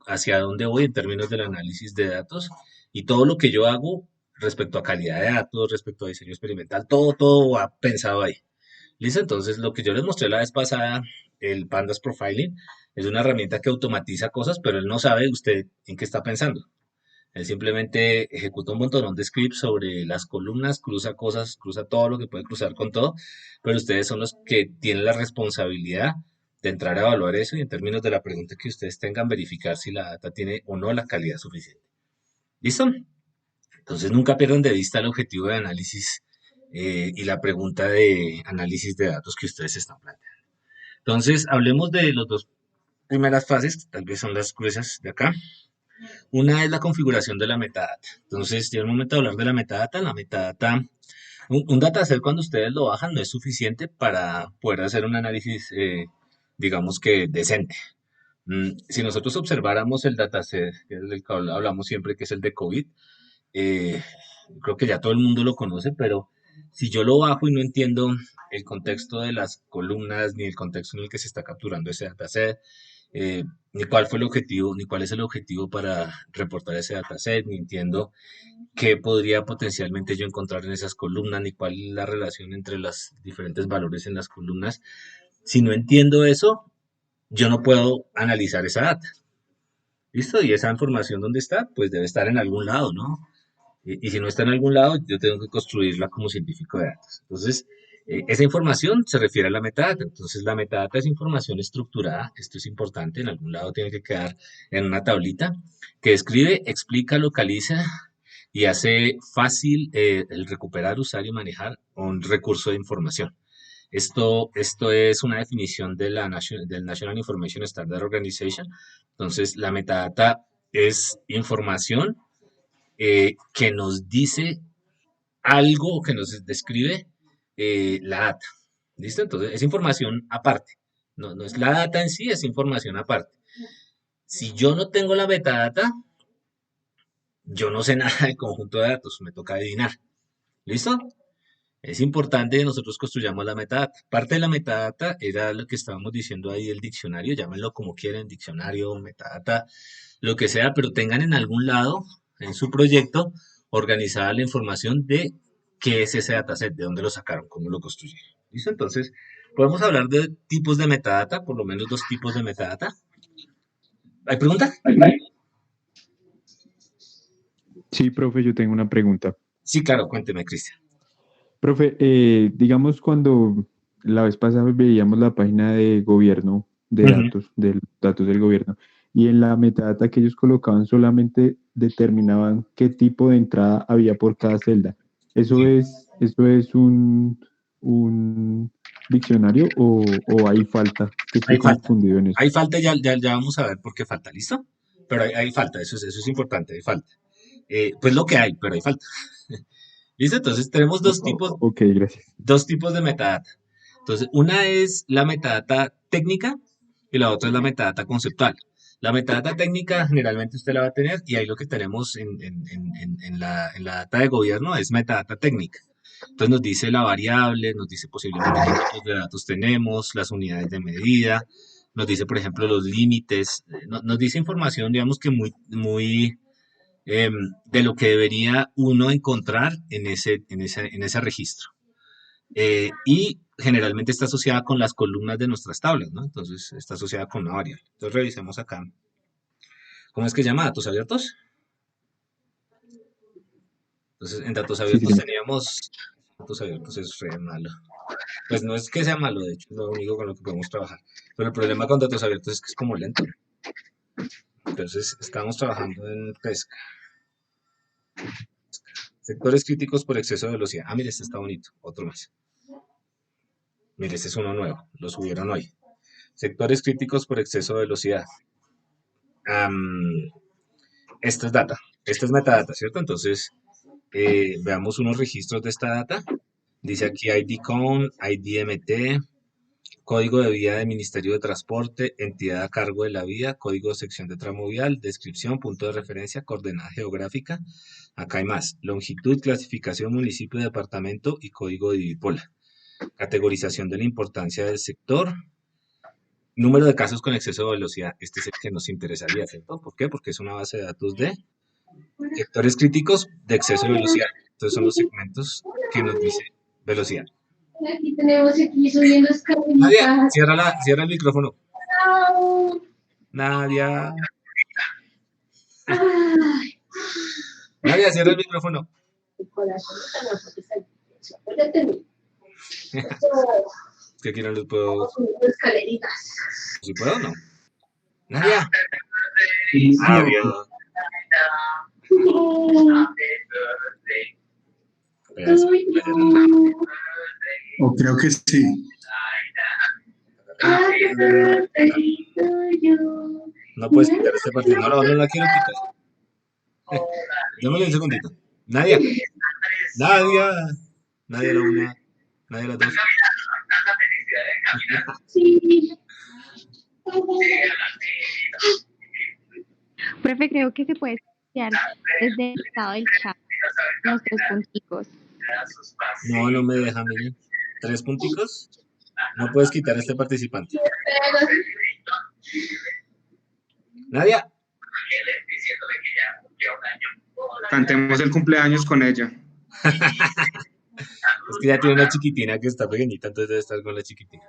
hacia dónde voy en términos del análisis de datos y todo lo que yo hago respecto a calidad de datos, respecto a diseño experimental, todo va pensado ahí. ¿Listo? Entonces lo que yo les mostré la vez pasada, el Pandas Profiling, es una herramienta que automatiza cosas, pero él no sabe usted en qué está pensando. Él simplemente ejecuta un montón de scripts sobre las columnas, cruza cosas, cruza todo lo que puede cruzar con todo, pero ustedes son los que tienen la responsabilidad de entrar a evaluar eso y en términos de la pregunta que ustedes tengan, verificar si la data tiene o no la calidad suficiente. ¿Listo? Entonces nunca pierdan de vista el objetivo de análisis y la pregunta de análisis de datos que ustedes están planteando. Entonces, hablemos de las dos primeras fases, que tal vez son las gruesas de acá. Una es la configuración de la metadata. Entonces, llega un momento de hablar de la metadata, un dataset cuando ustedes lo bajan no es suficiente para poder hacer un análisis, digamos que decente. Si nosotros observáramos el dataset, que es del que hablamos siempre, que es el de COVID, eh, creo que ya todo el mundo lo conoce, pero si yo lo bajo y no entiendo el contexto de las columnas, ni el contexto en el que se está capturando ese dataset, ni cuál fue el objetivo, ni cuál es el objetivo para reportar ese dataset, ni entiendo qué podría potencialmente yo encontrar en esas columnas, ni cuál es la relación entre los diferentes valores en las columnas. Si no entiendo eso, yo no puedo analizar esa data. ¿Listo? Y esa información, ¿dónde está? Pues debe estar en algún lado, ¿no? Y si no está en algún lado, yo tengo que construirla como científico de datos. Entonces, esa información se refiere a la metadata. Entonces, la metadata es información estructurada. Esto es importante. En algún lado tiene que quedar en una tablita que describe, explica, localiza y hace fácil el recuperar, usar y manejar un recurso de información. Esto es una definición de del National Information Standard Organization. Entonces, la metadata es información que nos dice algo, que nos describe la data. ¿Listo? Entonces, es información aparte. No, no es la data en sí, es información aparte. Si yo no tengo la metadata, yo no sé nada del conjunto de datos, me toca adivinar. ¿Listo? Es importante que nosotros construyamos la metadata. Parte de la metadata era lo que estábamos diciendo ahí, el diccionario, llámenlo como quieren, diccionario, metadata, lo que sea, pero tengan en algún lado, en su proyecto, organizada la información de qué es ese dataset, de dónde lo sacaron, cómo lo construyeron. ¿Listo? Entonces, podemos hablar de tipos de metadata, por lo menos dos tipos de metadata. ¿Hay pregunta? Sí, profe, yo tengo una pregunta. Sí, claro, cuénteme, Cristian. Profe, digamos cuando la vez pasada veíamos la página de gobierno Ujú. de datos del gobierno, y en la metadata que ellos colocaban solamente determinaban qué tipo de entrada había por cada celda. Sí. Eso es un diccionario o hay falta? Que estoy Hay falta. confundido en eso. Hay falta, ya vamos a ver por qué falta, ¿listo? Pero hay falta, eso es importante, hay falta. Pues lo que hay, pero hay falta. ¿Listo? Entonces tenemos Ok, gracias. dos tipos de metadata. Entonces, una es la metadata técnica y la otra es la metadata conceptual. La metadata técnica generalmente usted la va a tener y ahí lo que tenemos en la data de gobierno es metadata técnica. Entonces nos dice la variable, nos dice posiblemente qué tipos de datos tenemos, las unidades de medida, nos dice, por ejemplo, los límites, nos dice información, digamos que muy de lo que debería uno encontrar en ese registro. Y generalmente está asociada con las columnas de nuestras tablas, ¿no? Entonces está asociada con una variable. Entonces revisemos acá. ¿Cómo es que se llama? Datos abiertos. Entonces en datos Sí, sí, abiertos señor. teníamos, datos abiertos es re malo. Pues no es que sea malo, de hecho, es lo único con lo que podemos trabajar. Pero el problema con datos abiertos es que es como lento. Entonces estamos trabajando en pesca. Sectores críticos por exceso de velocidad. Ah, mire, este está bonito. Otro más. Mire, este es uno nuevo. Lo subieron hoy. Sectores críticos por exceso de velocidad. Am, esto es data. Esto es metadata, ¿cierto? Entonces, veamos unos registros de esta data. Dice aquí IDCON, IDMT, código de vía del Ministerio de Transporte, entidad a cargo de la vía, código de sección de tramo vial, descripción, punto de referencia, coordenada geográfica. Acá hay más. Longitud, clasificación, municipio, departamento y código de bipolar. Categorización de la importancia del sector. Número de casos con exceso de velocidad. Este es el que nos interesaría, ¿cierto? ¿Por qué? Porque es una base de datos de sectores críticos de exceso de velocidad. Entonces son los segmentos que nos dice velocidad. Aquí tenemos aquí subiendo Nadia, escaleritas. cierra el micrófono. Au. Nadia. Ay. Nadia, cierra el micrófono. El corazón está en la parte salida. Acuérdate de mí. Esto, Es que aquí no los puedo. vamos subiendo escaleritas. ¿Si puedo o no? Nadia. No, Adiós. Pedazo. o creo que sí. Happy birthday to you. No puedes quitar este partido. No la quiero quitar. Démosle un segundito. Nadia. Nadia la una. Nadia la dos. Sí. Profe, creo que se puede estudiar desde el estado del chat, los 3 punticos. No me deja, miren. 3 punticos. No puedes quitar a este participante. Nadia. Cantemos el cumpleaños con ella. Es que ya tiene una chiquitina que está pequeñita, entonces debe estar con la chiquitina.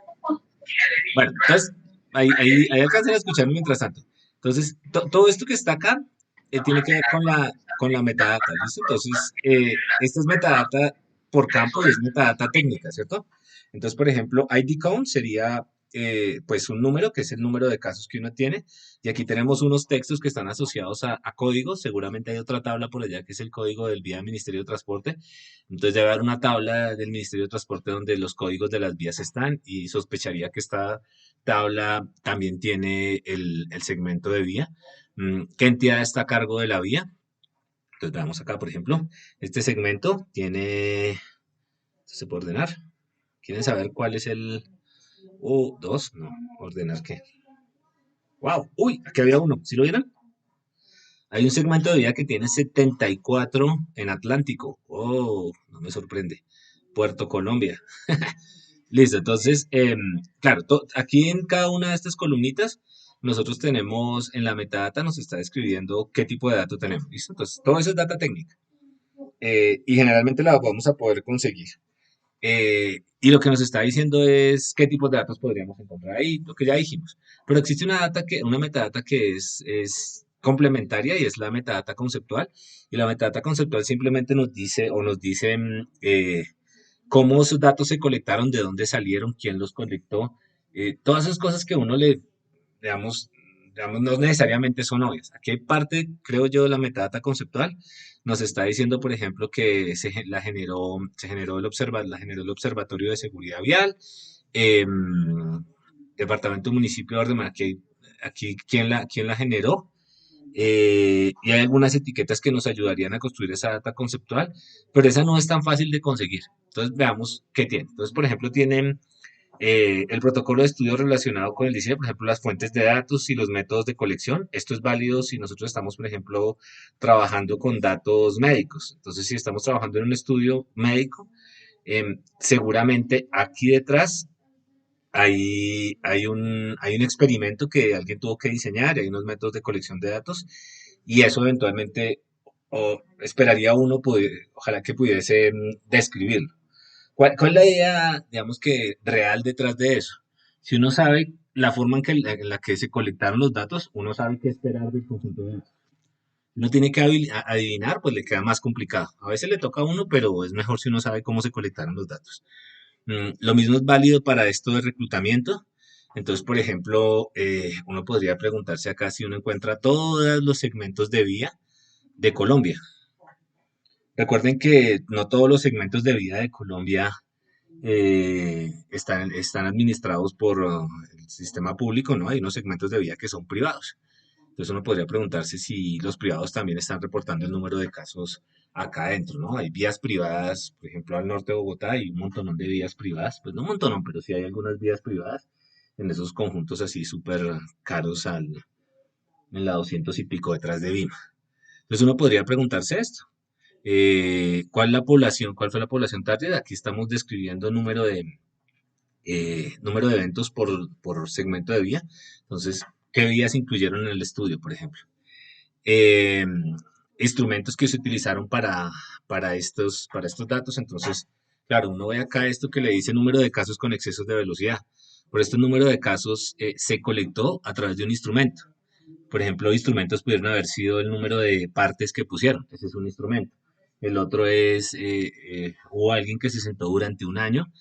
Bueno, entonces, ahí alcanzan a escucharme mientras tanto. Entonces, todo esto que está acá tiene que ver con la metadata, ¿listo? Entonces, esta es metadata por campo y es metadata técnica, ¿cierto? Entonces, por ejemplo, ID count sería pues un número, que es el número de casos que uno tiene, y aquí tenemos unos textos que están asociados a códigos, seguramente hay otra tabla por allá que es el código del vía Ministerio de Transporte, entonces debe haber una tabla del Ministerio de Transporte donde los códigos de las vías están, y sospecharía que esta tabla también tiene el segmento de vía. ¿Qué entidad está a cargo de la vía? Entonces veamos acá, por ejemplo, este segmento tiene, se puede ordenar. ¿Quieren saber cuál es el dos? No, ordenar qué. ¡Wow! ¡Uy! Aquí había uno. ¿Sí lo vieron? Hay un segmento de vía que tiene 74 en Atlántico. ¡Oh! No me sorprende. Puerto Colombia. Listo, entonces, claro, aquí en cada una de estas columnitas, nosotros tenemos, en la metadata nos está describiendo qué tipo de dato tenemos, ¿listo? Entonces, todo eso es data técnica. Y generalmente la vamos a poder conseguir. Y lo que nos está diciendo es qué tipos de datos podríamos encontrar ahí, lo que ya dijimos. Pero existe una metadata que es complementaria y es la metadata conceptual. Y la metadata conceptual simplemente nos dice cómo esos datos se colectaron, de dónde salieron, quién los colectó, todas esas cosas que uno le, digamos, no necesariamente son obvias. Aquí hay parte, creo yo, de la metadata conceptual. Nos está diciendo, por ejemplo, que la generó el Observatorio de Seguridad Vial, Departamento Municipio de Orden, aquí quién la generó, y hay algunas etiquetas que nos ayudarían a construir esa data conceptual, pero esa no es tan fácil de conseguir. Entonces, veamos qué tiene. Entonces, por ejemplo, tienen el protocolo de estudio relacionado con el diseño, por ejemplo, las fuentes de datos y los métodos de colección. Esto es válido si nosotros estamos, por ejemplo, trabajando con datos médicos. Entonces, si estamos trabajando en un estudio médico, seguramente aquí detrás hay un experimento que alguien tuvo que diseñar, hay unos métodos de colección de datos, y eso eventualmente, esperaría uno, ojalá que pudiese describirlo. ¿Cuál es la idea, digamos que, real detrás de eso? Si uno sabe la forma en la que se colectaron los datos, uno sabe qué esperar del conjunto de datos. Uno tiene que adivinar, pues le queda más complicado. A veces le toca a uno, pero es mejor si uno sabe cómo se colectaron los datos. Lo mismo es válido para esto de reclutamiento. Entonces, por ejemplo, uno podría preguntarse acá si uno encuentra todos los segmentos de vía de Colombia. Recuerden que no todos los segmentos de vía de Colombia están administrados por el sistema público, ¿no? Hay unos segmentos de vía que son privados. Entonces uno podría preguntarse si los privados también están reportando el número de casos acá adentro, ¿no? Hay vías privadas, por ejemplo, al norte de Bogotá hay un montón de vías privadas, pues no un montón, pero sí hay algunas vías privadas en esos conjuntos así súper caros en la 200 y pico detrás de Vima. Entonces uno podría preguntarse esto. ¿Cuál fue la población target? Aquí estamos describiendo número de eventos por segmento de vía. Entonces, ¿qué vías incluyeron en el estudio, por ejemplo? Eh, Instrumentos que se utilizaron para estos datos. Entonces, claro, uno ve acá esto que le dice número de casos con excesos de velocidad. Por este número de casos se colectó a través de un instrumento. Por ejemplo, instrumentos pudieron haber sido el número de partes que pusieron, ese es un instrumento. El otro es, hubo alguien que se sentó durante un año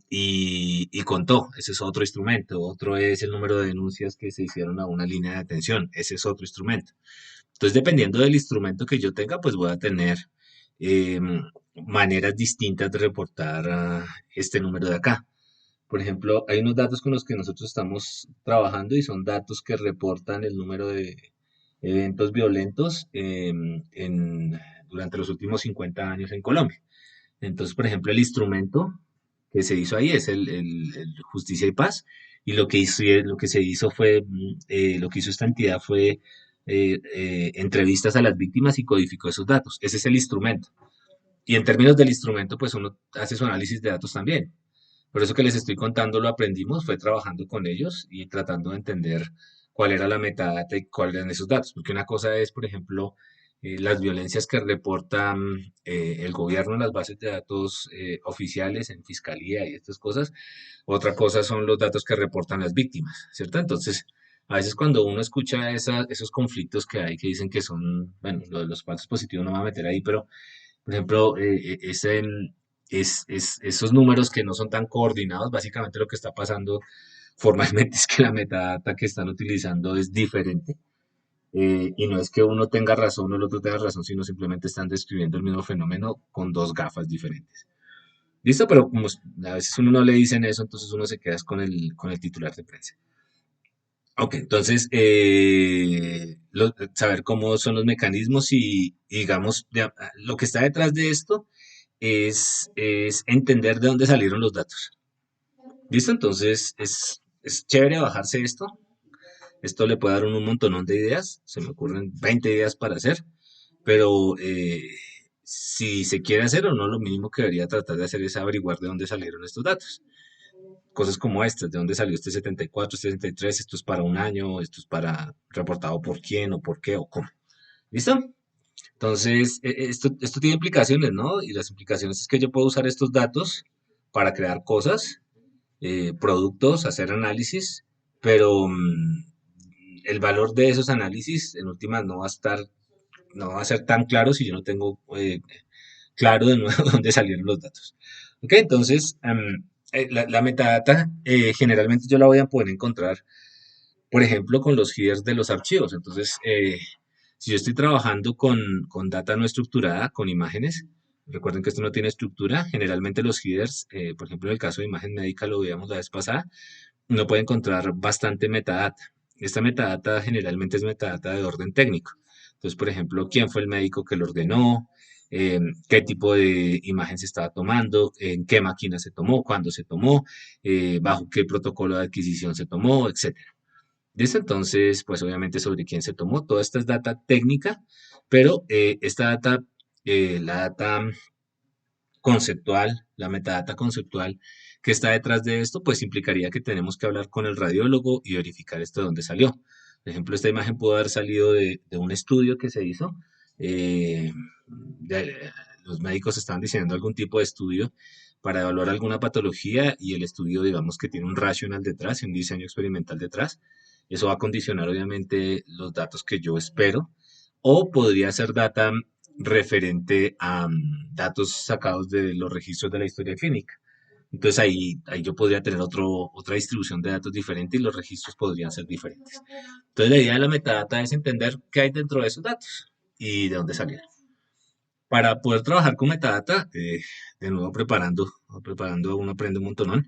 y contó, ese es otro instrumento. Otro es el número de denuncias que se hicieron a una línea de atención, ese es otro instrumento. Entonces, dependiendo del instrumento que yo tenga, pues voy a tener maneras distintas de reportar este número de acá. Por ejemplo, hay unos datos con los que nosotros estamos trabajando y son datos que reportan el número de eventos violentos durante los últimos 50 años en Colombia. Entonces, por ejemplo, el instrumento que se hizo ahí es el Justicia y Paz, y lo que se hizo fue, lo que hizo esta entidad fue entrevistas a las víctimas y codificó esos datos. Ese es el instrumento. Y en términos del instrumento, pues uno hace su análisis de datos también. Por eso que les estoy contando, lo aprendimos, fue trabajando con ellos y tratando de entender cuál era la metadata y cuáles eran esos datos. Porque una cosa es, por ejemplo, las violencias que reporta el gobierno en las bases de datos oficiales, en fiscalía y estas cosas. Otra cosa son los datos que reportan las víctimas, ¿cierto? Entonces, a veces cuando uno escucha esos conflictos que hay, que dicen que son, bueno, lo de los falsos positivos no me voy a meter ahí, pero, por ejemplo, esos números que no son tan coordinados, básicamente lo que está pasando formalmente es que la metadata que están utilizando es diferente. Y no es que uno tenga razón o el otro tenga razón, sino simplemente están describiendo el mismo fenómeno con dos gafas diferentes. ¿Listo? Pero como a veces uno no le dicen eso, entonces uno se queda con el titular de prensa. Ok, entonces, saber cómo son los mecanismos y digamos, lo que está detrás de esto es entender de dónde salieron los datos. ¿Listo? Entonces, es chévere bajarse esto. Esto le puede dar un montonón de ideas. Se me ocurren 20 ideas para hacer. Pero si se quiere hacer o no, lo mínimo que debería tratar de hacer es averiguar de dónde salieron estos datos. Cosas como estas, de dónde salió este 74, este 73, esto es para un año, esto es para reportado por quién o por qué o cómo. ¿Listo? Entonces, esto tiene implicaciones, ¿no? Y las implicaciones es que yo puedo usar estos datos para crear cosas, productos, hacer análisis, pero el valor de esos análisis en últimas no va a ser tan claro si yo no tengo claro de nuevo dónde salieron los datos. Ok, entonces, la metadata generalmente yo la voy a poder encontrar, por ejemplo, con los headers de los archivos. Entonces, si yo estoy trabajando con data no estructurada, con imágenes, recuerden que esto no tiene estructura, generalmente los headers, por ejemplo, en el caso de imagen médica, lo veíamos la vez pasada, uno puede encontrar bastante metadata. Esta metadata generalmente es metadata de orden técnico. Entonces, por ejemplo, quién fue el médico que lo ordenó, qué tipo de imagen se estaba tomando, en qué máquina se tomó, cuándo se tomó, bajo qué protocolo de adquisición se tomó, etcétera. ¿Listo? Entonces, pues obviamente sobre quién se tomó, toda esta es data técnica, pero esta data, la data conceptual, la metadata conceptual que está detrás de esto, pues implicaría que tenemos que hablar con el radiólogo y verificar esto de dónde salió. Por ejemplo, esta imagen pudo haber salido de un estudio que se hizo. Los médicos estaban diseñando algún tipo de estudio para evaluar alguna patología y el estudio, digamos que tiene un rational detrás y un diseño experimental detrás. Eso va a condicionar obviamente los datos que yo espero. O podría ser data referente a datos sacados de los registros de la historia clínica. Entonces ahí yo podría tener otra distribución de datos diferente y los registros podrían ser diferentes. Entonces la idea de la metadata es entender qué hay dentro de esos datos y de dónde salieron. Para poder trabajar con metadata, de nuevo preparando uno aprende un montón,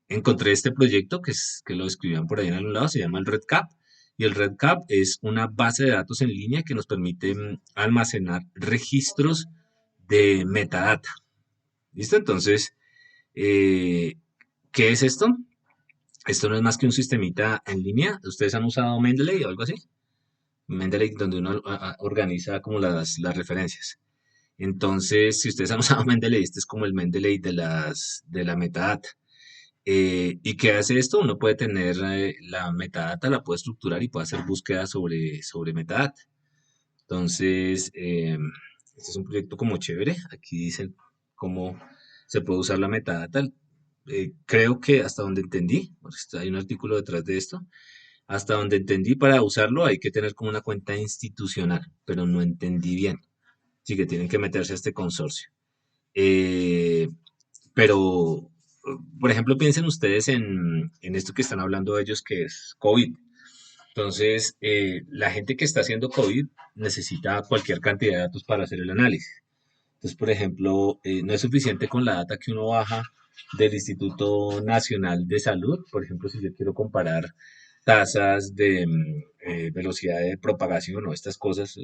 encontré este proyecto que lo escribían por ahí en algún lado, se llama el RedCap. Y el RedCap es una base de datos en línea que nos permite almacenar registros de metadata. ¿Listo? Entonces, ¿qué es esto? Esto no es más que un sistemita en línea. ¿Ustedes han usado Mendeley o algo así? Mendeley, donde uno organiza como las referencias. Entonces, si ustedes han usado Mendeley, este es como el Mendeley de la metadata. ¿Y qué hace esto? Uno puede tener la metadata, la puede estructurar y puede hacer búsquedas sobre metadata. Entonces, este es un proyecto como chévere. Aquí dicen cómo se puede usar la metadata. Creo que hasta donde entendí, hay un artículo detrás de esto, Hasta donde entendí, para usarlo hay que tener como una cuenta institucional, pero no entendí bien. Sí que tienen que meterse a este consorcio. Eh, pero, por ejemplo, piensen ustedes en esto que están hablando ellos, que es COVID. Entonces, la gente que está haciendo COVID necesita cualquier cantidad de datos para hacer el análisis. Entonces, por ejemplo, no es suficiente con la data que uno baja del Instituto Nacional de Salud. Por ejemplo, si yo quiero comparar tasas de velocidad de propagación o estas cosas,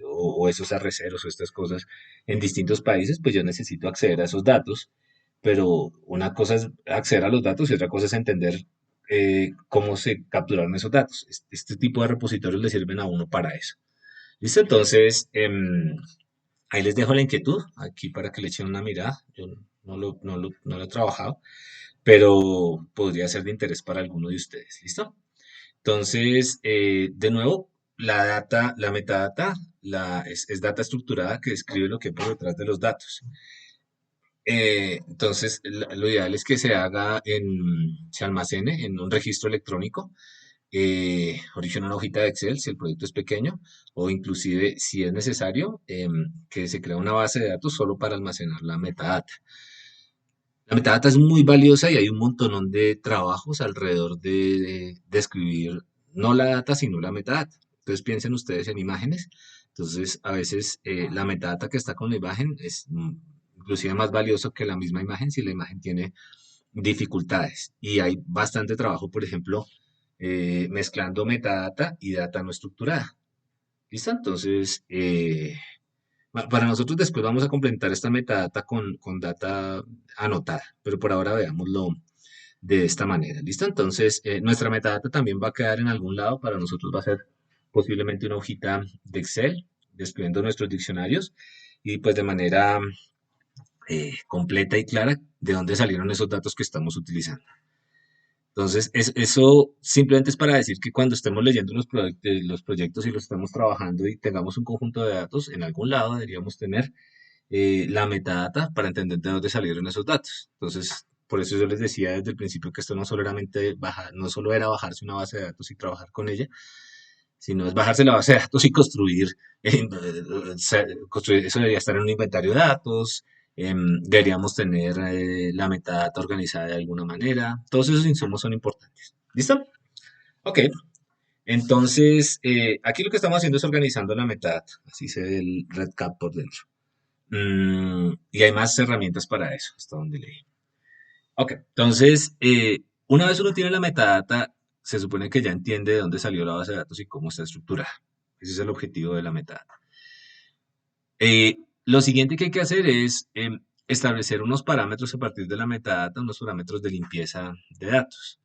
o esos arreceros o estas cosas en distintos países, pues yo necesito acceder a esos datos. Pero una cosa es acceder a los datos y otra cosa es entender cómo se capturaron esos datos. Este tipo de repositorios le sirven a uno para eso. ¿Listo? Entonces, ahí les dejo la inquietud, aquí para que le echen una mirada. Yo no lo he trabajado, pero podría ser de interés para alguno de ustedes. ¿Listo? Entonces, de nuevo, la metadata es data estructurada que describe lo que hay por detrás de los datos. Entonces, lo ideal es que se almacene en un registro electrónico, origina una hojita de Excel si el proyecto es pequeño, o inclusive, si es necesario, que se crea una base de datos solo para almacenar la metadata. La metadata es muy valiosa y hay un montón de trabajos alrededor de escribir no la data, sino la metadata. Entonces piensen ustedes en imágenes. Entonces, a veces la metadata que está con la imagen es inclusive más valioso que la misma imagen si la imagen tiene dificultades. Y hay bastante trabajo, por ejemplo, mezclando metadata y data no estructurada. ¿Listo? Entonces, para nosotros después vamos a complementar esta metadata con data anotada, pero por ahora veámoslo de esta manera. ¿Listo? Entonces, nuestra metadata también va a quedar en algún lado. Para nosotros va a ser posiblemente una hojita de Excel, describiendo nuestros diccionarios y pues de manera completa y clara de dónde salieron esos datos que estamos utilizando. Entonces, eso simplemente es para decir que cuando estemos leyendo los proyectos y los estemos trabajando y tengamos un conjunto de datos, en algún lado deberíamos tener la metadata para entender de dónde salieron esos datos. Entonces, por eso yo les decía desde el principio que esto no solo era bajarse una base de datos y trabajar con ella, sino es bajarse la base de datos y construir, eso debería estar en un inventario de datos, deberíamos tener la metadata organizada de alguna manera, todos esos insumos son importantes. ¿Listo? Ok, entonces aquí lo que estamos haciendo es organizando la metadata, así se ve el RedCap por dentro. Y hay más herramientas para eso, hasta donde leí. Ok, entonces, una vez uno tiene la metadata, se supone que ya entiende de dónde salió la base de datos y cómo está estructurada. Ese es el objetivo de la metadata. Lo siguiente que hay que hacer es establecer unos parámetros a partir de la metadata, unos parámetros de limpieza de datos.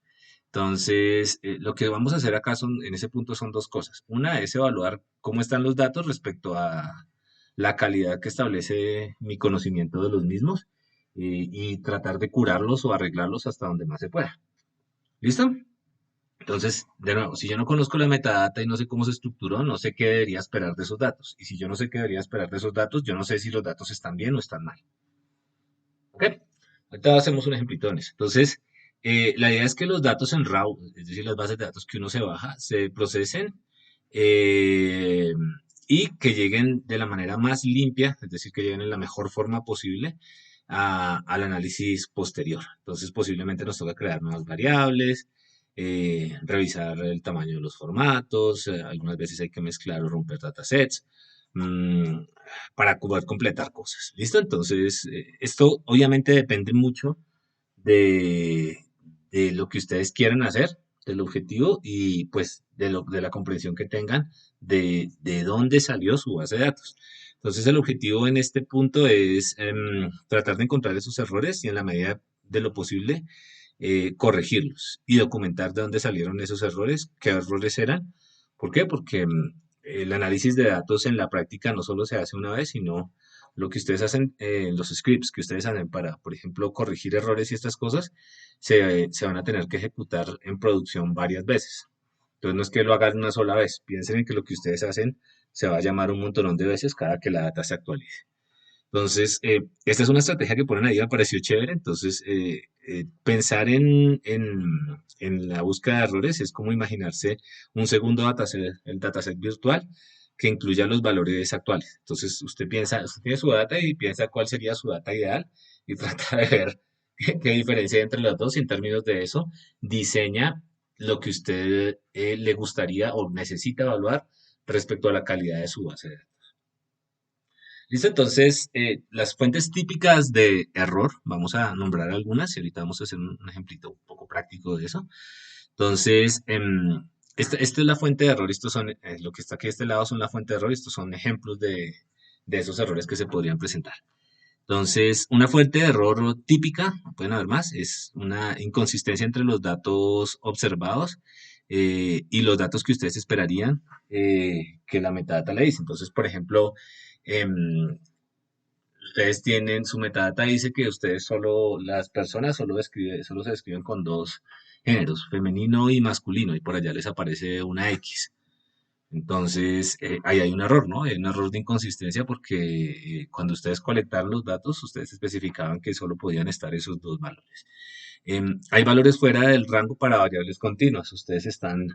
Entonces, lo que vamos a hacer acá en ese punto son dos cosas. Una es evaluar cómo están los datos respecto a la calidad que establece mi conocimiento de los mismos y tratar de curarlos o arreglarlos hasta donde más se pueda. ¿Listo? Entonces, de nuevo, si yo no conozco la metadata y no sé cómo se estructuró, no sé qué debería esperar de esos datos. Y si yo no sé qué debería esperar de esos datos, yo no sé si los datos están bien o están mal. ¿Ok? Ahorita hacemos un ejemplito en eso. Entonces, la idea es que los datos en RAW, es decir, las bases de datos que uno se baja, se procesen eh, y que lleguen de la manera más limpia, es decir, que lleguen en la mejor forma posible al análisis posterior. Entonces, posiblemente nos toca crear nuevas variables, revisar el tamaño de los formatos, algunas veces hay que mezclar o romper datasets para poder completar cosas. ¿Listo? Entonces, esto obviamente depende mucho de, de lo que ustedes quieran hacer, del objetivo y pues de la comprensión que tengan de dónde salió su base de datos. Entonces, el objetivo en este punto es tratar de encontrar esos errores y en la medida de lo posible corregirlos y documentar de dónde salieron esos errores, qué errores eran. ¿Por qué? Porque el análisis de datos en la práctica no solo se hace una vez, sino lo que ustedes hacen, los scripts que ustedes hacen para, por ejemplo, corregir errores y estas cosas, se van a tener que ejecutar en producción varias veces. Entonces no es que lo hagan una sola vez, piensen en que lo que ustedes hacen se va a llamar un montón de veces cada que la data se actualice. Entonces, esta es una estrategia que ponen ahí, me pareció chévere. Entonces, pensar en la búsqueda de errores es como imaginarse un segundo dataset, el dataset virtual, que incluya los valores actuales. Entonces, usted piensa, usted tiene su data y piensa cuál sería su data ideal y trata de ver qué diferencia hay entre los dos y en términos de eso, diseña lo que usted le gustaría o necesita evaluar respecto a la calidad de su base de datos. Listo, entonces, las fuentes típicas de error, vamos a nombrar algunas y ahorita vamos a hacer un ejemplito un poco práctico de eso. Entonces, esta es la fuente de error, estos son, lo que está aquí de este lado son la fuente de error, estos son ejemplos de esos errores que se podrían presentar. Entonces, una fuente de error típica, pueden haber más, es una inconsistencia entre los datos observados y los datos que ustedes esperarían que la metadata le dice. Entonces, por ejemplo, em, ustedes tienen, su metadata dice que ustedes solo, las personas solo se describen con dos géneros, femenino y masculino, y por allá les aparece una X. Entonces, ahí hay un error, ¿no? Hay un error de inconsistencia porque cuando ustedes colectaron los datos, ustedes especificaban que solo podían estar esos dos valores. Hay valores fuera del rango para variables continuas. Ustedes están,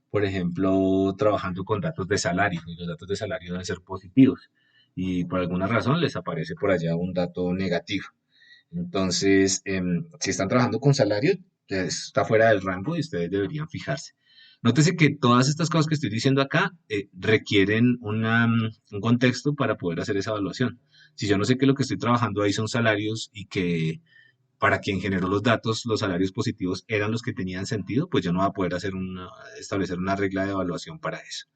por ejemplo, trabajando con datos de salario y los datos de salario deben ser positivos y por alguna razón les aparece por allá un dato negativo. Entonces, si están trabajando con salario, está fuera del rango y ustedes deberían fijarse. Nótese que todas estas cosas que estoy diciendo acá requieren un contexto para poder hacer esa evaluación. Si yo no sé que lo que estoy trabajando ahí son salarios y que para quien generó los datos, los salarios positivos eran los que tenían sentido, pues yo no voy a poder establecer una regla de evaluación para eso.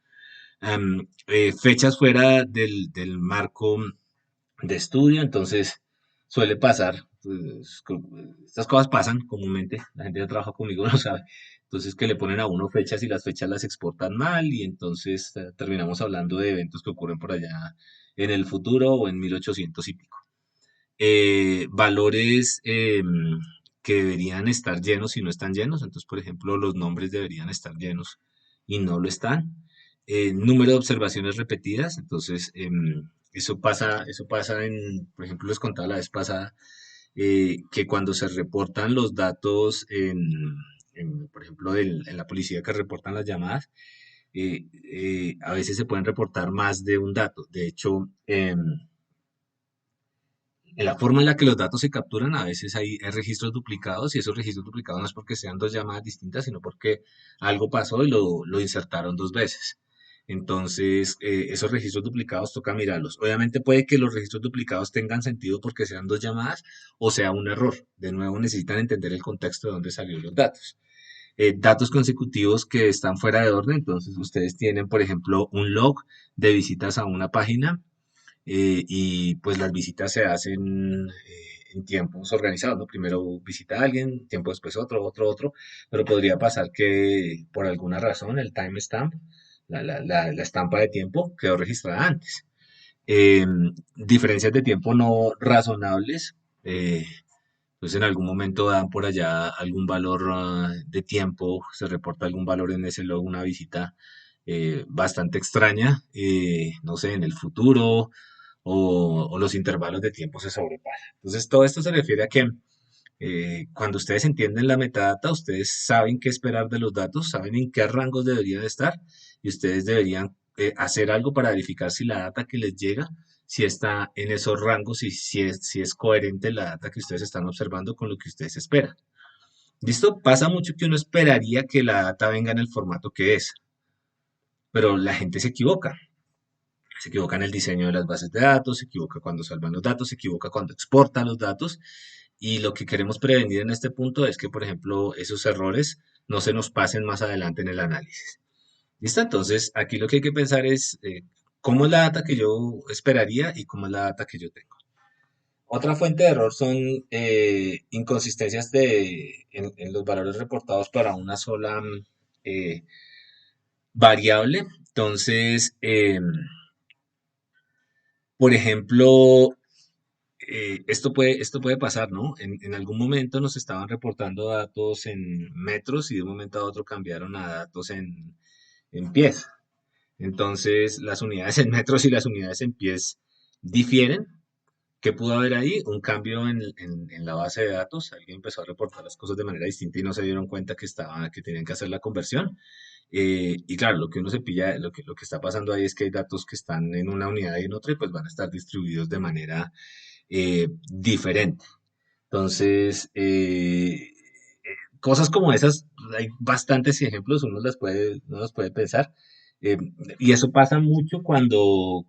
Fechas fuera del marco de estudio, entonces suele pasar, pues, estas cosas pasan comúnmente, la gente que trabaja conmigo lo sabe, entonces que le ponen a uno fechas y las fechas las exportan mal y entonces terminamos hablando de eventos que ocurren por allá en el futuro o en 1800 y pico. Valores que deberían estar llenos y no están llenos, entonces por ejemplo los nombres deberían estar llenos y no lo están. Número de observaciones repetidas, entonces eso pasa por ejemplo, les contaba la vez pasada que cuando se reportan los datos por ejemplo, en la policía que reportan las llamadas, a veces se pueden reportar más de un dato. De hecho, en la forma en la que los datos se capturan, a veces hay registros duplicados y esos registros duplicados no es porque sean dos llamadas distintas, sino porque algo pasó y lo insertaron dos veces. Entonces, esos registros duplicados toca mirarlos. Obviamente puede que los registros duplicados tengan sentido porque sean dos llamadas o sea un error. De nuevo, necesitan entender el contexto de dónde salieron los datos. Datos consecutivos que están fuera de orden, entonces ustedes tienen, por ejemplo, un log de visitas a una página y pues las visitas se hacen en tiempos organizados, ¿no? Primero visita a alguien, tiempo después otro, pero podría pasar que por alguna razón el timestamp, la estampa de tiempo, quedó registrada antes. Diferencias de tiempo no razonables, entonces en algún momento dan por allá algún valor de tiempo, se reporta algún valor en ese log, una visita bastante extraña, no sé, en el futuro o los intervalos de tiempo se sobrepasan. Entonces, todo esto se refiere a que cuando ustedes entienden la metadata, ustedes saben qué esperar de los datos, saben en qué rangos deberían estar y ustedes deberían hacer algo para verificar si la data que les llega, si está en esos rangos y si es coherente la data que ustedes están observando con lo que ustedes esperan. ¿Listo? Pasa mucho que uno esperaría que la data venga en el formato que es, pero la gente se equivoca. Se equivoca en el diseño de las bases de datos, se equivoca cuando salvan los datos, se equivoca cuando exporta los datos. Y lo que queremos prevenir en este punto es que, por ejemplo, esos errores no se nos pasen más adelante en el análisis. ¿Listo? Entonces, aquí lo que hay que pensar es cómo es la data que yo esperaría y cómo es la data que yo tengo. Otra fuente de error son inconsistencias en los valores reportados para una sola eh, variable. Entonces, por ejemplo, esto puede pasar, ¿no? En algún momento nos estaban reportando datos en metros y de un momento a otro cambiaron a datos en pies. Entonces, las unidades en metros y las unidades en pies difieren. ¿Qué pudo haber ahí? Un cambio en la base de datos. Alguien empezó a reportar las cosas de manera distinta y no se dieron cuenta que tenían que hacer la conversión. Y claro, lo que uno se pilla, lo que está pasando ahí es que hay datos que están en una unidad y en otra y pues van a estar distribuidos de manera diferente. Entonces, cosas como esas, hay bastantes ejemplos, uno los puede pensar. eh, y eso pasa mucho cuando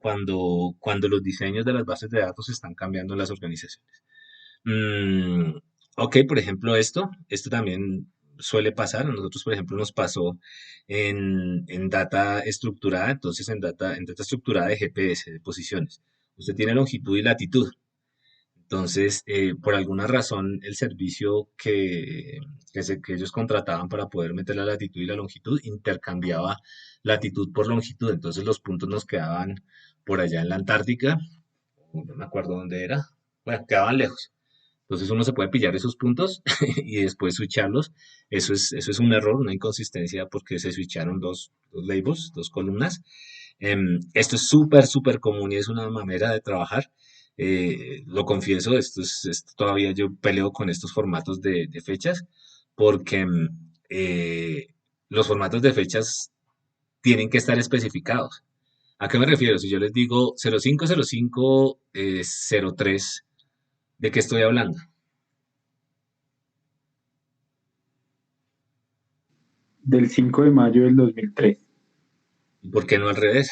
los diseños de las bases de datos están cambiando en las organizaciones. Mm, ok, por ejemplo, esto también suele pasar. A nosotros, por ejemplo, nos pasó en data estructurada, entonces en data estructurada de GPS, de posiciones. Usted tiene longitud y latitud. Entonces, por alguna razón, el servicio que ellos contrataban para poder meter la latitud y la longitud intercambiaba latitud por longitud. Entonces, los puntos nos quedaban por allá en la Antártica, no me acuerdo dónde era, bueno, quedaban lejos. Entonces, uno se puede pillar esos puntos y después switcharlos. Eso es un error, una inconsistencia, porque se switcharon dos labels, dos columnas. Esto es súper, súper común y es una manera de trabajar. Lo confieso, esto todavía yo peleo con estos formatos de fechas porque los formatos de fechas tienen que estar especificados. ¿A qué me refiero? Si yo les digo 0505 03, ¿de qué estoy hablando? Del 5 de mayo del 2003. ¿Y por qué no al revés?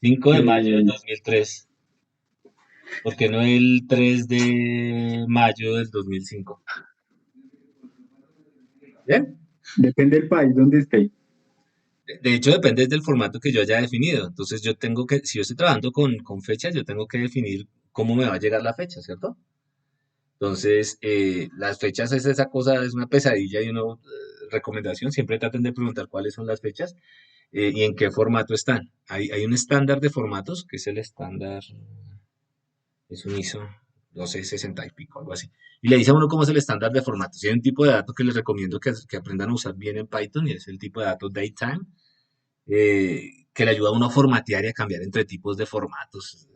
5 de mayo del 2003. ¿Por qué no el 3 de mayo del 2005? ¿Bien? Depende del país donde esté. De hecho, depende del formato que yo haya definido. Entonces, si yo estoy trabajando con fechas, yo tengo que definir cómo me va a llegar la fecha, ¿cierto? Entonces, las fechas es esa cosa, es una pesadilla y una recomendación. Siempre traten de preguntar cuáles son las fechas y en qué formato están. Hay un estándar de formatos, que es el estándar, es un ISO 1260 y pico, algo así. Y le dice a uno cómo es el estándar de formatos. Y hay un tipo de datos que les recomiendo que aprendan a usar bien en Python y es el tipo de datos datetime, que le ayuda a uno a formatear y a cambiar entre tipos de formatos.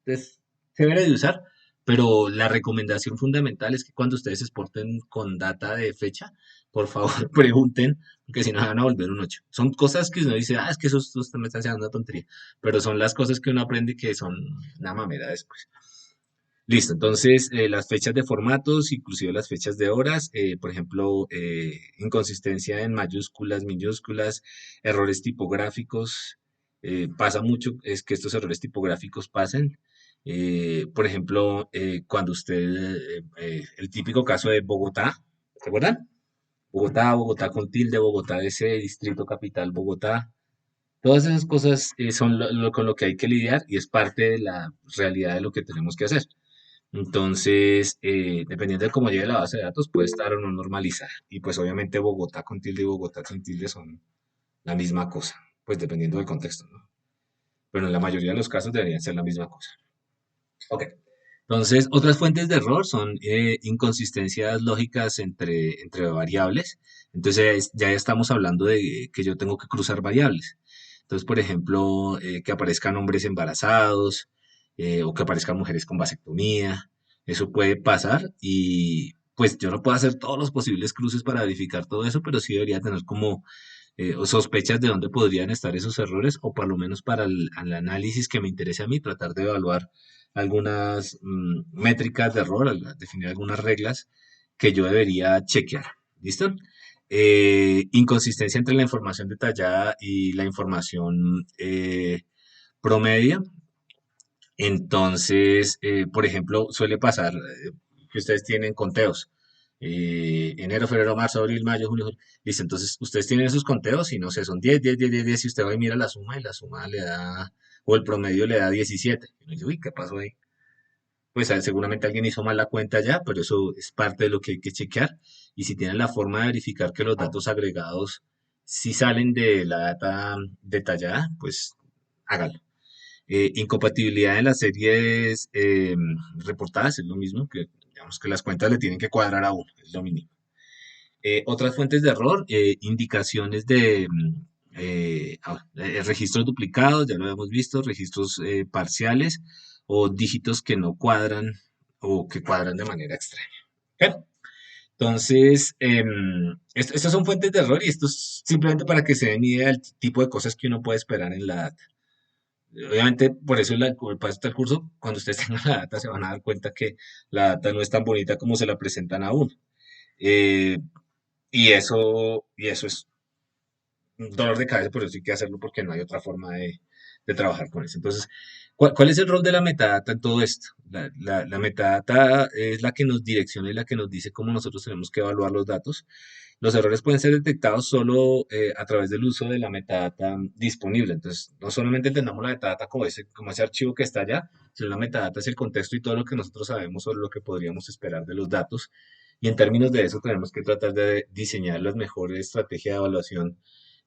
Es chévere de usar, pero la recomendación fundamental es que cuando ustedes exporten con data de fecha, por favor pregunten, porque si no van a volver un 8. Son cosas que uno dice, es que eso me está haciendo una tontería, pero son las cosas que uno aprende que son una mamera después. Listo, entonces las fechas de formatos, inclusive las fechas de horas, por ejemplo, inconsistencia en mayúsculas, minúsculas, errores tipográficos, pasa mucho, es que estos errores tipográficos pasen. Por ejemplo, cuando el típico caso de Bogotá, ¿se acuerdan? Bogotá, Bogotá con tilde, Bogotá DC, Distrito Capital, Bogotá. Todas esas cosas son con lo que hay que lidiar y es parte de la realidad de lo que tenemos que hacer. Entonces, dependiendo de cómo llegue la base de datos, puede estar o no normalizada. Y pues obviamente Bogotá con tilde y Bogotá sin tilde son la misma cosa, pues dependiendo del contexto, ¿no? Pero en la mayoría de los casos deberían ser la misma cosa. Ok. Entonces, otras fuentes de error son inconsistencias lógicas entre variables. Entonces, ya estamos hablando de que yo tengo que cruzar variables. Entonces, por ejemplo, que aparezcan hombres embarazados o que aparezcan mujeres con vasectomía. Eso puede pasar y pues yo no puedo hacer todos los posibles cruces para verificar todo eso, pero sí debería tener como o sospechas de dónde podrían estar esos errores o por lo menos para el análisis que me interese a mí, tratar de evaluar algunas métricas de error, definir algunas reglas que yo debería chequear. ¿Listo? Inconsistencia entre la información detallada y la información promedio. Entonces, por ejemplo, suele pasar que ustedes tienen conteos. Enero, febrero, marzo, abril, mayo, junio, julio. Listo, entonces ustedes tienen esos conteos y no sé, son 10, 10, 10, 10, 10 y usted va y mira la suma y la suma le da, o el promedio le da 17. Y uno dice, uy, ¿qué pasó ahí? Pues seguramente alguien hizo mal la cuenta ya, pero eso es parte de lo que hay que chequear. Y si tienen la forma de verificar que los datos agregados sí salen de la data detallada, pues hágalo. Incompatibilidad en las series reportadas es lo mismo, que digamos que las cuentas le tienen que cuadrar a uno, es lo mínimo. Otras fuentes de error, indicaciones de registros duplicados, ya lo hemos visto, registros parciales o dígitos que no cuadran o que cuadran de manera extraña. ¿Ok? Entonces, estas son fuentes de error y esto es simplemente para que se den idea del tipo de cosas que uno puede esperar en la data. Obviamente, por eso el paso del curso, cuando ustedes tengan la data, se van a dar cuenta que la data no es tan bonita como se la presentan a uno. Eh, y eso es un dolor de cabeza, por eso hay que hacerlo porque no hay otra forma de trabajar con eso. Entonces, ¿cuál es el rol de la metadata en todo esto? La metadata es la que nos direcciona y la que nos dice cómo nosotros tenemos que evaluar los datos. Los errores pueden ser detectados solo a través del uso de la metadata disponible. Entonces, no solamente entendamos la metadata como ese archivo que está allá, sino la metadata es el contexto y todo lo que nosotros sabemos sobre lo que podríamos esperar de los datos. Y en términos de eso, tenemos que tratar de diseñar las mejores estrategias de evaluación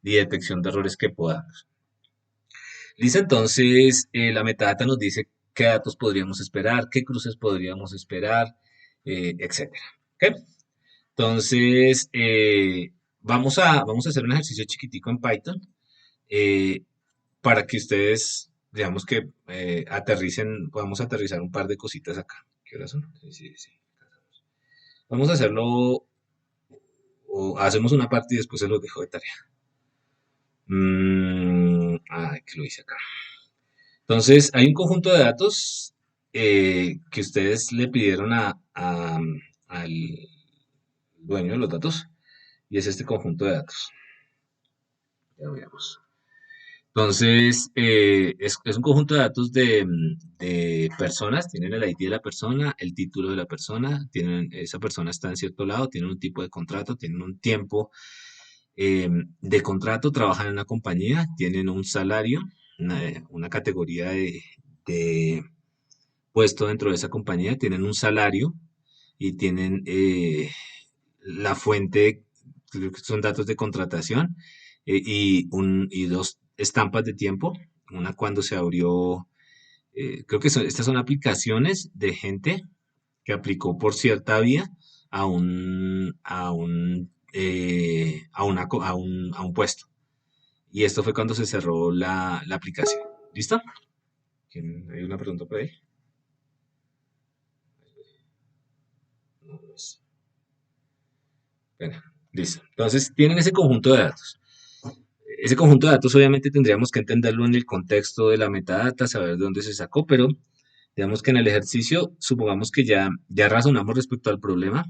y detección de errores que podamos. Listo, entonces la metadata nos dice qué datos podríamos esperar, qué cruces podríamos esperar, etcétera. ¿Ok? Entonces, vamos a hacer un ejercicio chiquitico en Python eh, para que ustedes, digamos que podamos aterrizar un par de cositas acá. ¿Qué horas son? Sí, sí, sí. Vamos a hacerlo, o hacemos una parte y después se los dejo de tarea. Que lo hice acá. Entonces, hay un conjunto de datos que ustedes le pidieron al dueño de los datos y es este conjunto de datos. Ya lo veamos. Entonces, es un conjunto de datos de personas, tienen el ID de la persona, el título de la persona, esa persona está en cierto lado, tienen un tipo de contrato, tienen un tiempo de contrato, trabajan en una compañía, tienen un salario, una categoría de puesto dentro de esa compañía, tienen un salario y tienen la fuente, creo que son datos de contratación y dos estampas de tiempo, una cuando se abrió, creo que estas son aplicaciones de gente que aplicó por cierta vía a un puesto. Y esto fue cuando se cerró la aplicación. ¿Listo? ¿Hay una pregunta por ahí? No, no es. Bueno, listo. Entonces, tienen ese conjunto de datos. Ese conjunto de datos obviamente tendríamos que entenderlo en el contexto de la metadata, saber de dónde se sacó, pero digamos que en el ejercicio, supongamos que ya razonamos respecto al problema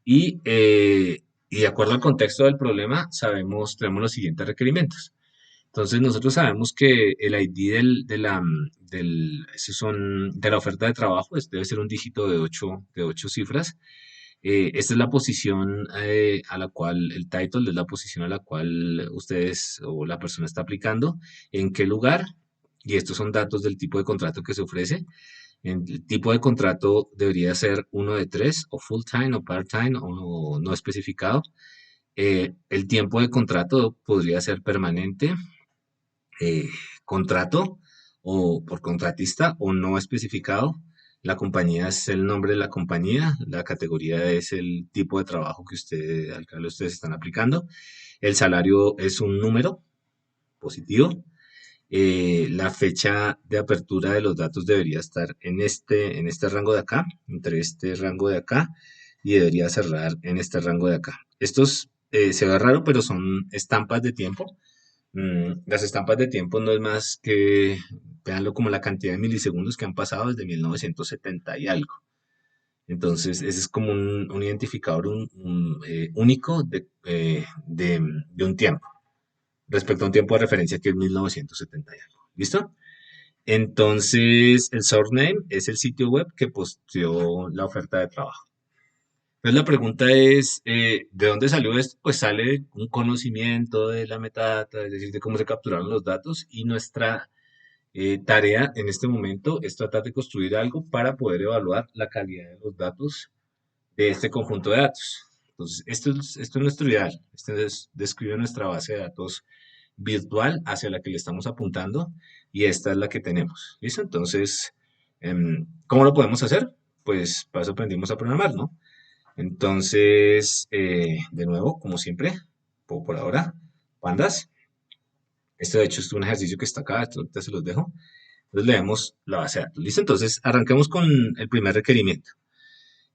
y de acuerdo al contexto del problema, tenemos los siguientes requerimientos. Entonces, nosotros sabemos que el ID de la oferta de trabajo debe ser un dígito de ocho cifras. Esta es la posición a la cual, el title es la posición a la cual ustedes o la persona está aplicando, en qué lugar, y estos son datos del tipo de contrato que se ofrece. El tipo de contrato debería ser uno de tres, o full time, o part time, o no especificado. El tiempo de contrato podría ser permanente, contrato o por contratista o no especificado. La compañía es el nombre de la compañía, la categoría es el tipo de trabajo al cual ustedes están aplicando. El salario es un número positivo. La fecha de apertura de los datos debería estar en este rango de acá, entre este rango de acá, y debería cerrar en este rango de acá. Estos se ve raro, pero son estampas de tiempo. Las estampas de tiempo no es más que, véanlo como la cantidad de milisegundos que han pasado desde 1970 y algo. Entonces, ese es como un identificador único de un tiempo, respecto a un tiempo de referencia que es 1970 y algo. ¿Listo? Entonces, el source name es el sitio web que posteó la oferta de trabajo. Entonces la pregunta es, ¿de dónde salió esto? Pues sale de un conocimiento de la metadata, es decir, de cómo se capturaron los datos y nuestra tarea en este momento es tratar de construir algo para poder evaluar la calidad de los datos de este conjunto de datos. Entonces, esto es nuestro ideal. Describe nuestra base de datos virtual hacia la que le estamos apuntando y esta es la que tenemos. ¿Listo? Entonces, ¿cómo lo podemos hacer? Pues para eso aprendimos a programar, ¿no? Entonces, de nuevo, como siempre, por ahora, pandas. Esto de hecho es un ejercicio que está acá, esto ahorita se los dejo. Entonces leemos la base de datos. ¿Listo? Entonces arranquemos con el primer requerimiento.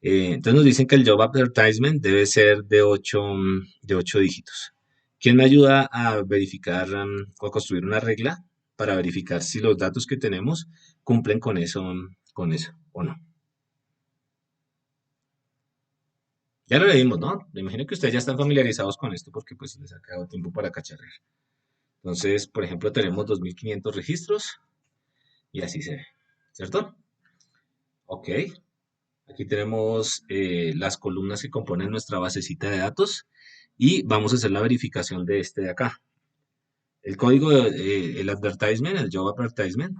Entonces nos dicen que el job advertisement debe ser de 8 dígitos. ¿Quién me ayuda a verificar o a construir una regla para verificar si los datos que tenemos cumplen con eso o no? Ya lo leímos, ¿no? Me imagino que ustedes ya están familiarizados con esto porque pues les ha quedado tiempo para cacharrear. Entonces, por ejemplo, tenemos 2500 registros y así se ve, ¿cierto? Ok. Aquí tenemos las columnas que componen nuestra basecita de datos y vamos a hacer la verificación de este de acá. El código, el advertisement, el job advertisement,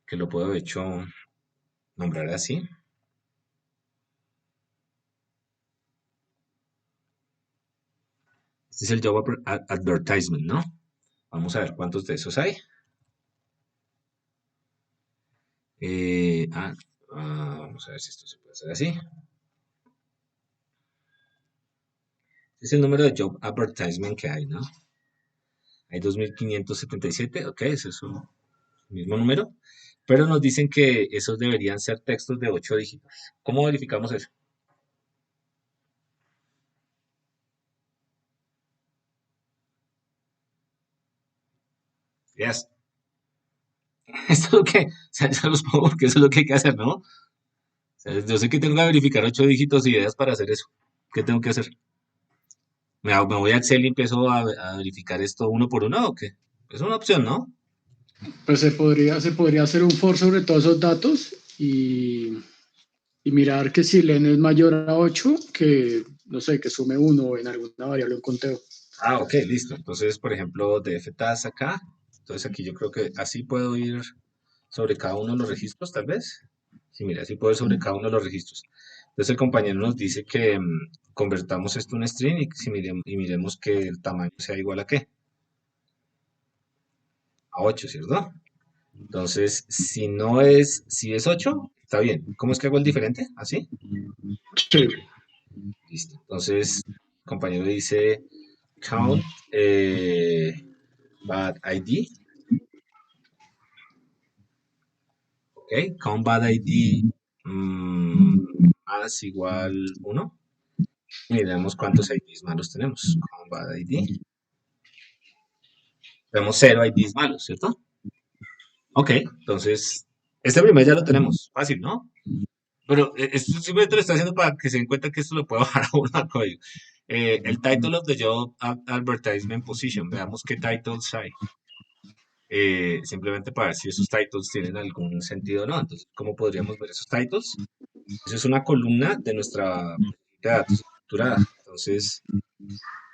que lo puedo de hecho nombrar así. Este es el job advertisement, ¿no? Vamos a ver cuántos de esos hay. Vamos a ver si esto se puede hacer así. Este es el número de job advertisement que hay, ¿no? Hay 2577, ok, ese es el mismo número. Pero nos dicen que esos deberían ser textos de 8 dígitos. ¿Cómo verificamos eso? Yes. Esto es lo que, o sea, se los pongo porque eso es lo que hay que hacer, ¿no? O sea, yo sé que tengo que verificar 8 dígitos y ideas para hacer eso. ¿Qué tengo que hacer? ¿Me voy a Excel y empiezo a verificar esto uno por uno o qué? Es una opción, ¿no? Pues se podría hacer un for sobre todos esos datos y mirar que si len es mayor a 8, que, no sé, que sume 1 en alguna variable, un conteo. Ok, listo. Entonces, por ejemplo, df task acá. Entonces aquí yo creo que así puedo ir sobre cada uno de los registros, tal vez. Sí, mira, así puedo ir sobre cada uno de los registros. Entonces el compañero nos dice que convertamos esto en un string y miremos que el tamaño sea igual a qué. A 8, ¿cierto? Entonces, si es 8, está bien. ¿Cómo es que hago el diferente? ¿Así? Sí. Listo. Entonces, el compañero dice count bad ID. Ok, count bad ID más igual 1. Y miremos cuántos IDs malos tenemos. Count bad ID. Tenemos 0 IDs malos, ¿cierto? Ok, entonces, este primer ya lo tenemos. Fácil, ¿no? Pero esto simplemente lo estoy haciendo para que se den cuenta que esto lo puedo bajar a uno al código. El title of the job advertisement position. Veamos qué titles hay. Simplemente para ver si esos titles tienen algún sentido o no. Entonces, ¿cómo podríamos ver esos titles? Eso es una columna de nuestra base de datos estructurada. Entonces,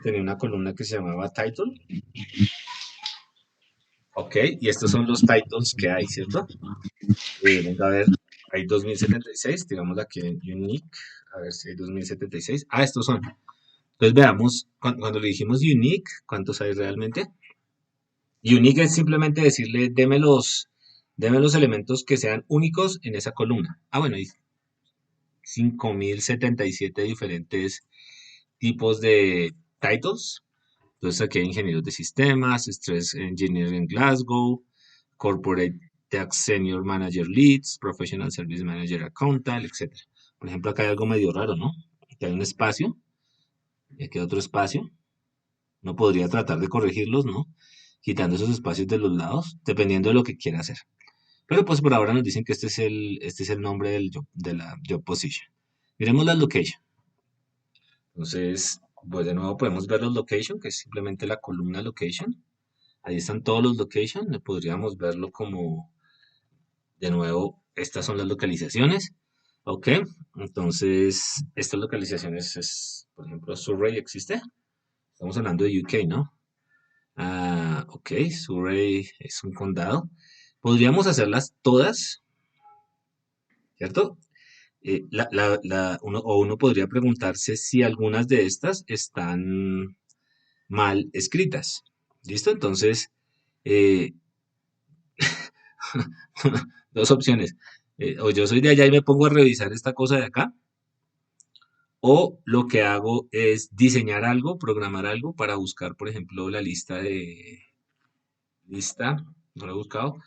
tenía una columna que se llamaba title. Ok, y estos son los titles que hay, ¿cierto? Vamos a ver, hay 2076, digamos aquí en unique, a ver si hay 2076. Estos son. Entonces veamos, cuando le dijimos unique, ¿cuántos hay realmente? Unique es simplemente decirle, deme los elementos que sean únicos en esa columna. Bueno, hay 5077 diferentes tipos de titles. Entonces aquí hay ingenieros de sistemas, Stress Engineer en Glasgow, Corporate Tax Senior Manager Leads, Professional Service Manager Accountant, etc. Por ejemplo, acá hay algo medio raro, ¿no? Aquí hay un espacio y aquí hay otro espacio. No podría tratar de corregirlos, ¿no? Quitando esos espacios de los lados, dependiendo de lo que quiera hacer. Pero pues por ahora nos dicen que este es el nombre de la job position. Miremos la location. Entonces, pues de nuevo podemos ver los location, que es simplemente la columna location. Ahí están todos los location. Podríamos verlo como, de nuevo, estas son las localizaciones. Ok, entonces, estas localizaciones por ejemplo, Surrey existe. Estamos hablando de UK, ¿no? Ok, Surrey es un condado. Podríamos hacerlas todas, ¿cierto? Uno podría preguntarse si algunas de estas están mal escritas. ¿Listo? Entonces, eh, dos opciones. O yo soy de allá y me pongo a revisar esta cosa de acá, o lo que hago es diseñar algo, programar algo para buscar, por ejemplo, la lista, no lo he buscado,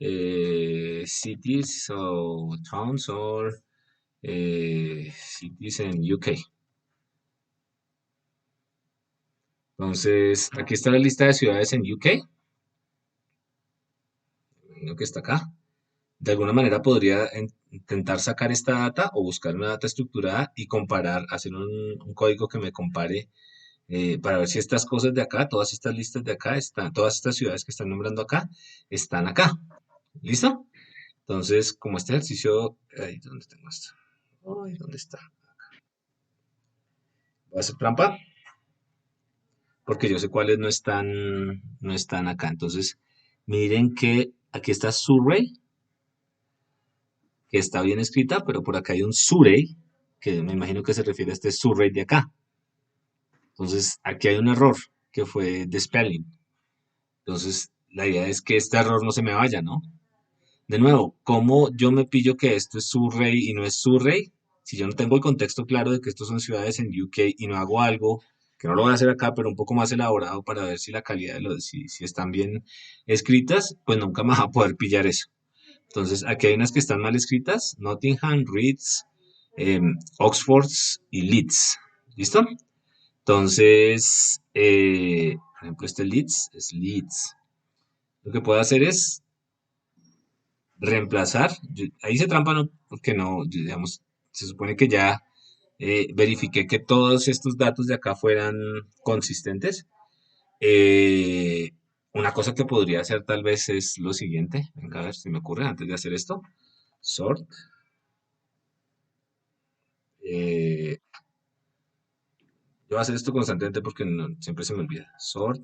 cities o towns or cities en UK. Entonces, aquí está la lista de ciudades en UK. Imagino que está acá. De alguna manera podría intentar sacar esta data o buscar una data estructurada y comparar, hacer un código que me compare para ver si estas cosas de acá, todas estas listas de acá, están, todas estas ciudades que están nombrando acá, están acá. ¿Listo? Entonces, como este ejercicio, ay, ¿dónde tengo esto? Ay, ¿dónde está? Voy a hacer trampa porque yo sé cuáles no están acá. Entonces, miren que aquí está Surrey, que está bien escrita, pero por acá hay un Surrey, que me imagino que se refiere a este Surrey de acá. Entonces, aquí hay un error, que fue de spelling. Entonces, la idea es que este error no se me vaya, ¿no? De nuevo, ¿cómo yo me pillo que esto es Surrey y no es Surrey? Si yo no tengo el contexto claro de que estos son ciudades en UK y no hago algo, que no lo voy a hacer acá, pero un poco más elaborado para ver si la calidad de los, si están bien escritas, pues nunca me va a poder pillar eso. Entonces, aquí hay unas que están mal escritas, Nottingham, Leeds, Oxford y Leeds. ¿Listo? Entonces, por ejemplo, este Leeds es Leeds. Lo que puedo hacer es reemplazar. Ahí se trampa, no, porque no, digamos, se supone que ya verifiqué que todos estos datos de acá fueran consistentes. Eh, una cosa que podría hacer tal vez es lo siguiente. Venga, a ver si me ocurre antes de hacer esto. Sort. eh, yo voy a hacer esto constantemente porque siempre se me olvida. Sort.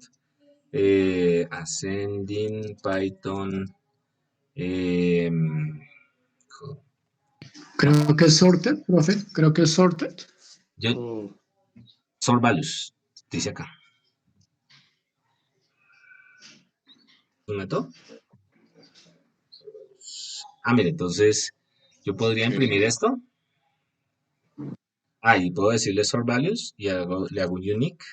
Ascending Python. em, Creo que es sorted, profe. Creo que es sorted. yo, O- sort values, dice acá. ¿Un método? Mire, entonces yo podría imprimir esto. Y puedo decirle sort values y le hago un unique.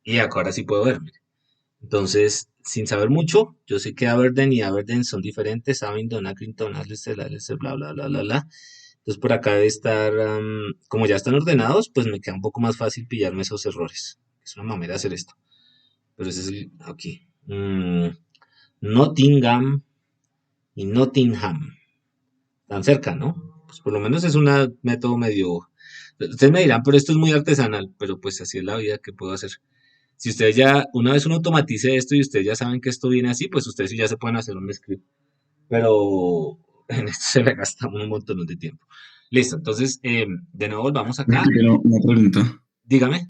Y acá ahora sí puedo ver. Mire. Entonces, sin saber mucho, yo sé que Aberdeen y Aberdeen son diferentes. Abingdon, Accrington, Alcester, Leicester, bla, bla, bla, bla, bla. Entonces, por acá debe estar, como ya están ordenados, pues me queda un poco más fácil pillarme esos errores. Es una manera de hacer esto. Pero ese es aquí. Nottingham y Nottingham. Tan cerca, ¿no? Pues por lo menos es un método medio. Ustedes me dirán, pero esto es muy artesanal, pero pues así es la vida que puedo hacer. Si ustedes ya, una vez uno automatice esto y ustedes ya saben que esto viene así, pues ustedes sí ya se pueden hacer un script. Pero en esto se le gasta un montón de tiempo. Listo, entonces, de nuevo volvamos acá. Pero una pregunta. Dígame.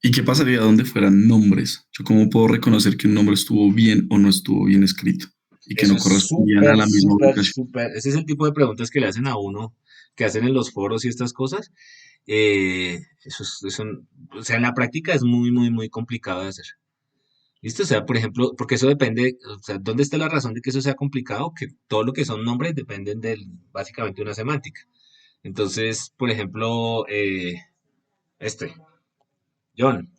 ¿Y qué pasaría donde fueran nombres? ¿Yo cómo puedo reconocer que un nombre estuvo bien o no estuvo bien escrito y que Eso no es correspondían a súper, la misma súper, ubicación? súper. Ese es el tipo de preguntas que le hacen a uno, que hacen en los foros y estas cosas. O sea, en la práctica es muy, muy, muy complicado de hacer. ¿Listo? O sea, por ejemplo, porque eso depende, o sea, ¿dónde está la razón de que eso sea complicado? Que todo lo que son nombres dependen básicamente de una semántica. Entonces, por ejemplo, este, John,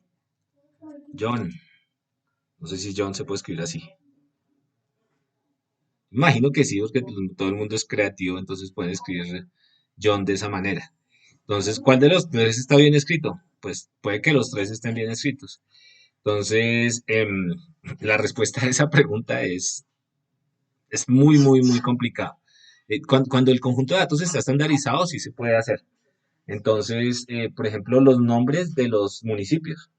John, no sé si John se puede escribir así. Imagino que sí, porque todo el mundo es creativo, entonces pueden escribir John de esa manera. Entonces, ¿cuál de los tres está bien escrito? Pues puede que los tres estén bien escritos. Entonces, la respuesta a esa pregunta es muy, muy, muy complicado. Cuando el conjunto de datos está estandarizado, sí se puede hacer. Entonces, por ejemplo, los nombres de los municipios.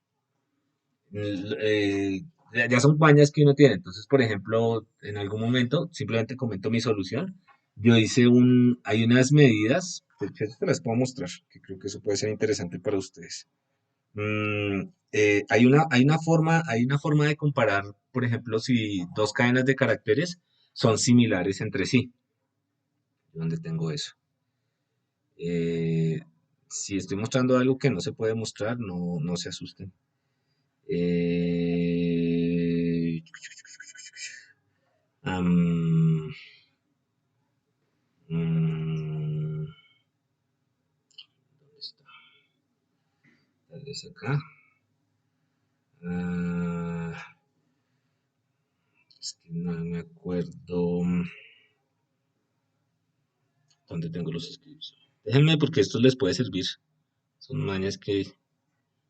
Ya son mañas que uno tiene. Entonces, por ejemplo, en algún momento, simplemente comento mi solución. Yo hice hay unas medidas, que te las puedo mostrar, que creo que eso puede ser interesante para ustedes. Hay una forma de comparar, por ejemplo, si dos cadenas de caracteres son similares entre sí. ¿Dónde tengo eso? Eh, si estoy mostrando algo que no se puede mostrar, no se asusten. Eh, am, mm, ¿Dónde está? Tal vez acá. Ah, es que no. los escritos. Déjenme porque esto les puede servir. Son mañas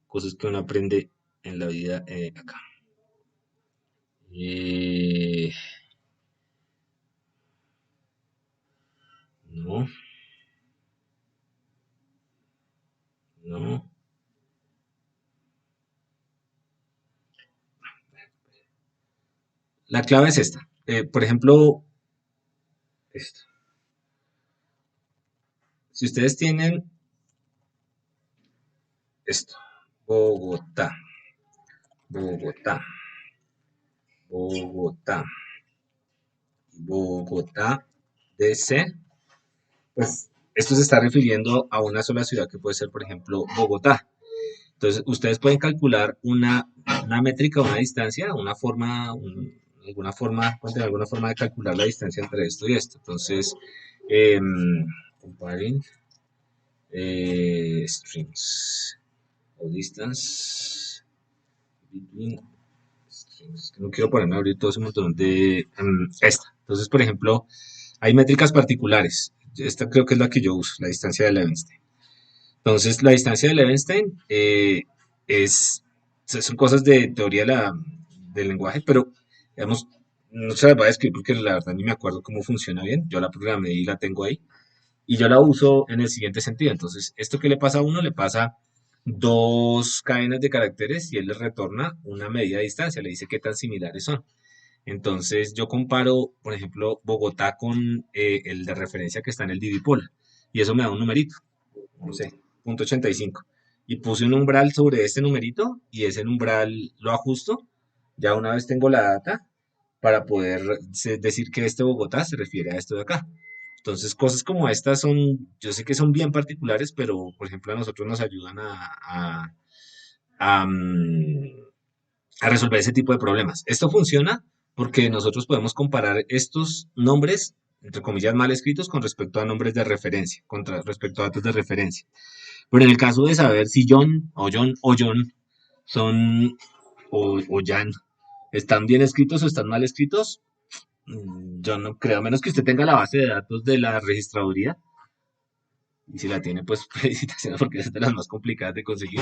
cosas que uno aprende en la vida acá. No. No. La clave es esta. Por ejemplo, esto. Si ustedes tienen esto, Bogotá, Bogotá, Bogotá, Bogotá, DC, pues esto se está refiriendo a una sola ciudad que puede ser, por ejemplo, Bogotá. Entonces, ustedes pueden calcular una métrica, una distancia, alguna forma pueden tener alguna forma de calcular la distancia entre esto y esto. Entonces, comparing strings o distance between strings. No quiero ponerme a abrir todo ese montón de esta. Entonces, por ejemplo, hay métricas particulares. Esta creo que es la que yo uso, la distancia de Levenshtein. Entonces, la distancia de Levenshtein son cosas de teoría del lenguaje, pero digamos, no se las voy a describir porque la verdad ni me acuerdo cómo funciona bien. Yo la programé y la tengo ahí. Y yo la uso en el siguiente sentido. Entonces, esto que le pasa a uno, le pasa dos cadenas de caracteres y él le retorna una medida de distancia, le dice qué tan similares son. Entonces, yo comparo, por ejemplo, Bogotá con el de referencia que está en el Divipola. Y eso me da un numerito, no sé, 0.85. Y puse un umbral sobre este numerito y ese umbral lo ajusto. Ya una vez tengo la data para poder decir que este Bogotá se refiere a esto de acá. Entonces, cosas como estas yo sé que son bien particulares, pero por ejemplo a nosotros nos ayudan a, mm, a resolver ese tipo de problemas. Esto funciona porque nosotros podemos comparar estos nombres, entre comillas, mal escritos con respecto a nombres de referencia, respecto a datos de referencia. Pero en el caso de saber si John o John son o Jan están bien escritos o están mal escritos, yo no creo, a menos que usted tenga la base de datos de la registraduría. Y si la tiene, pues felicitaciones porque es de las más complicadas de conseguir.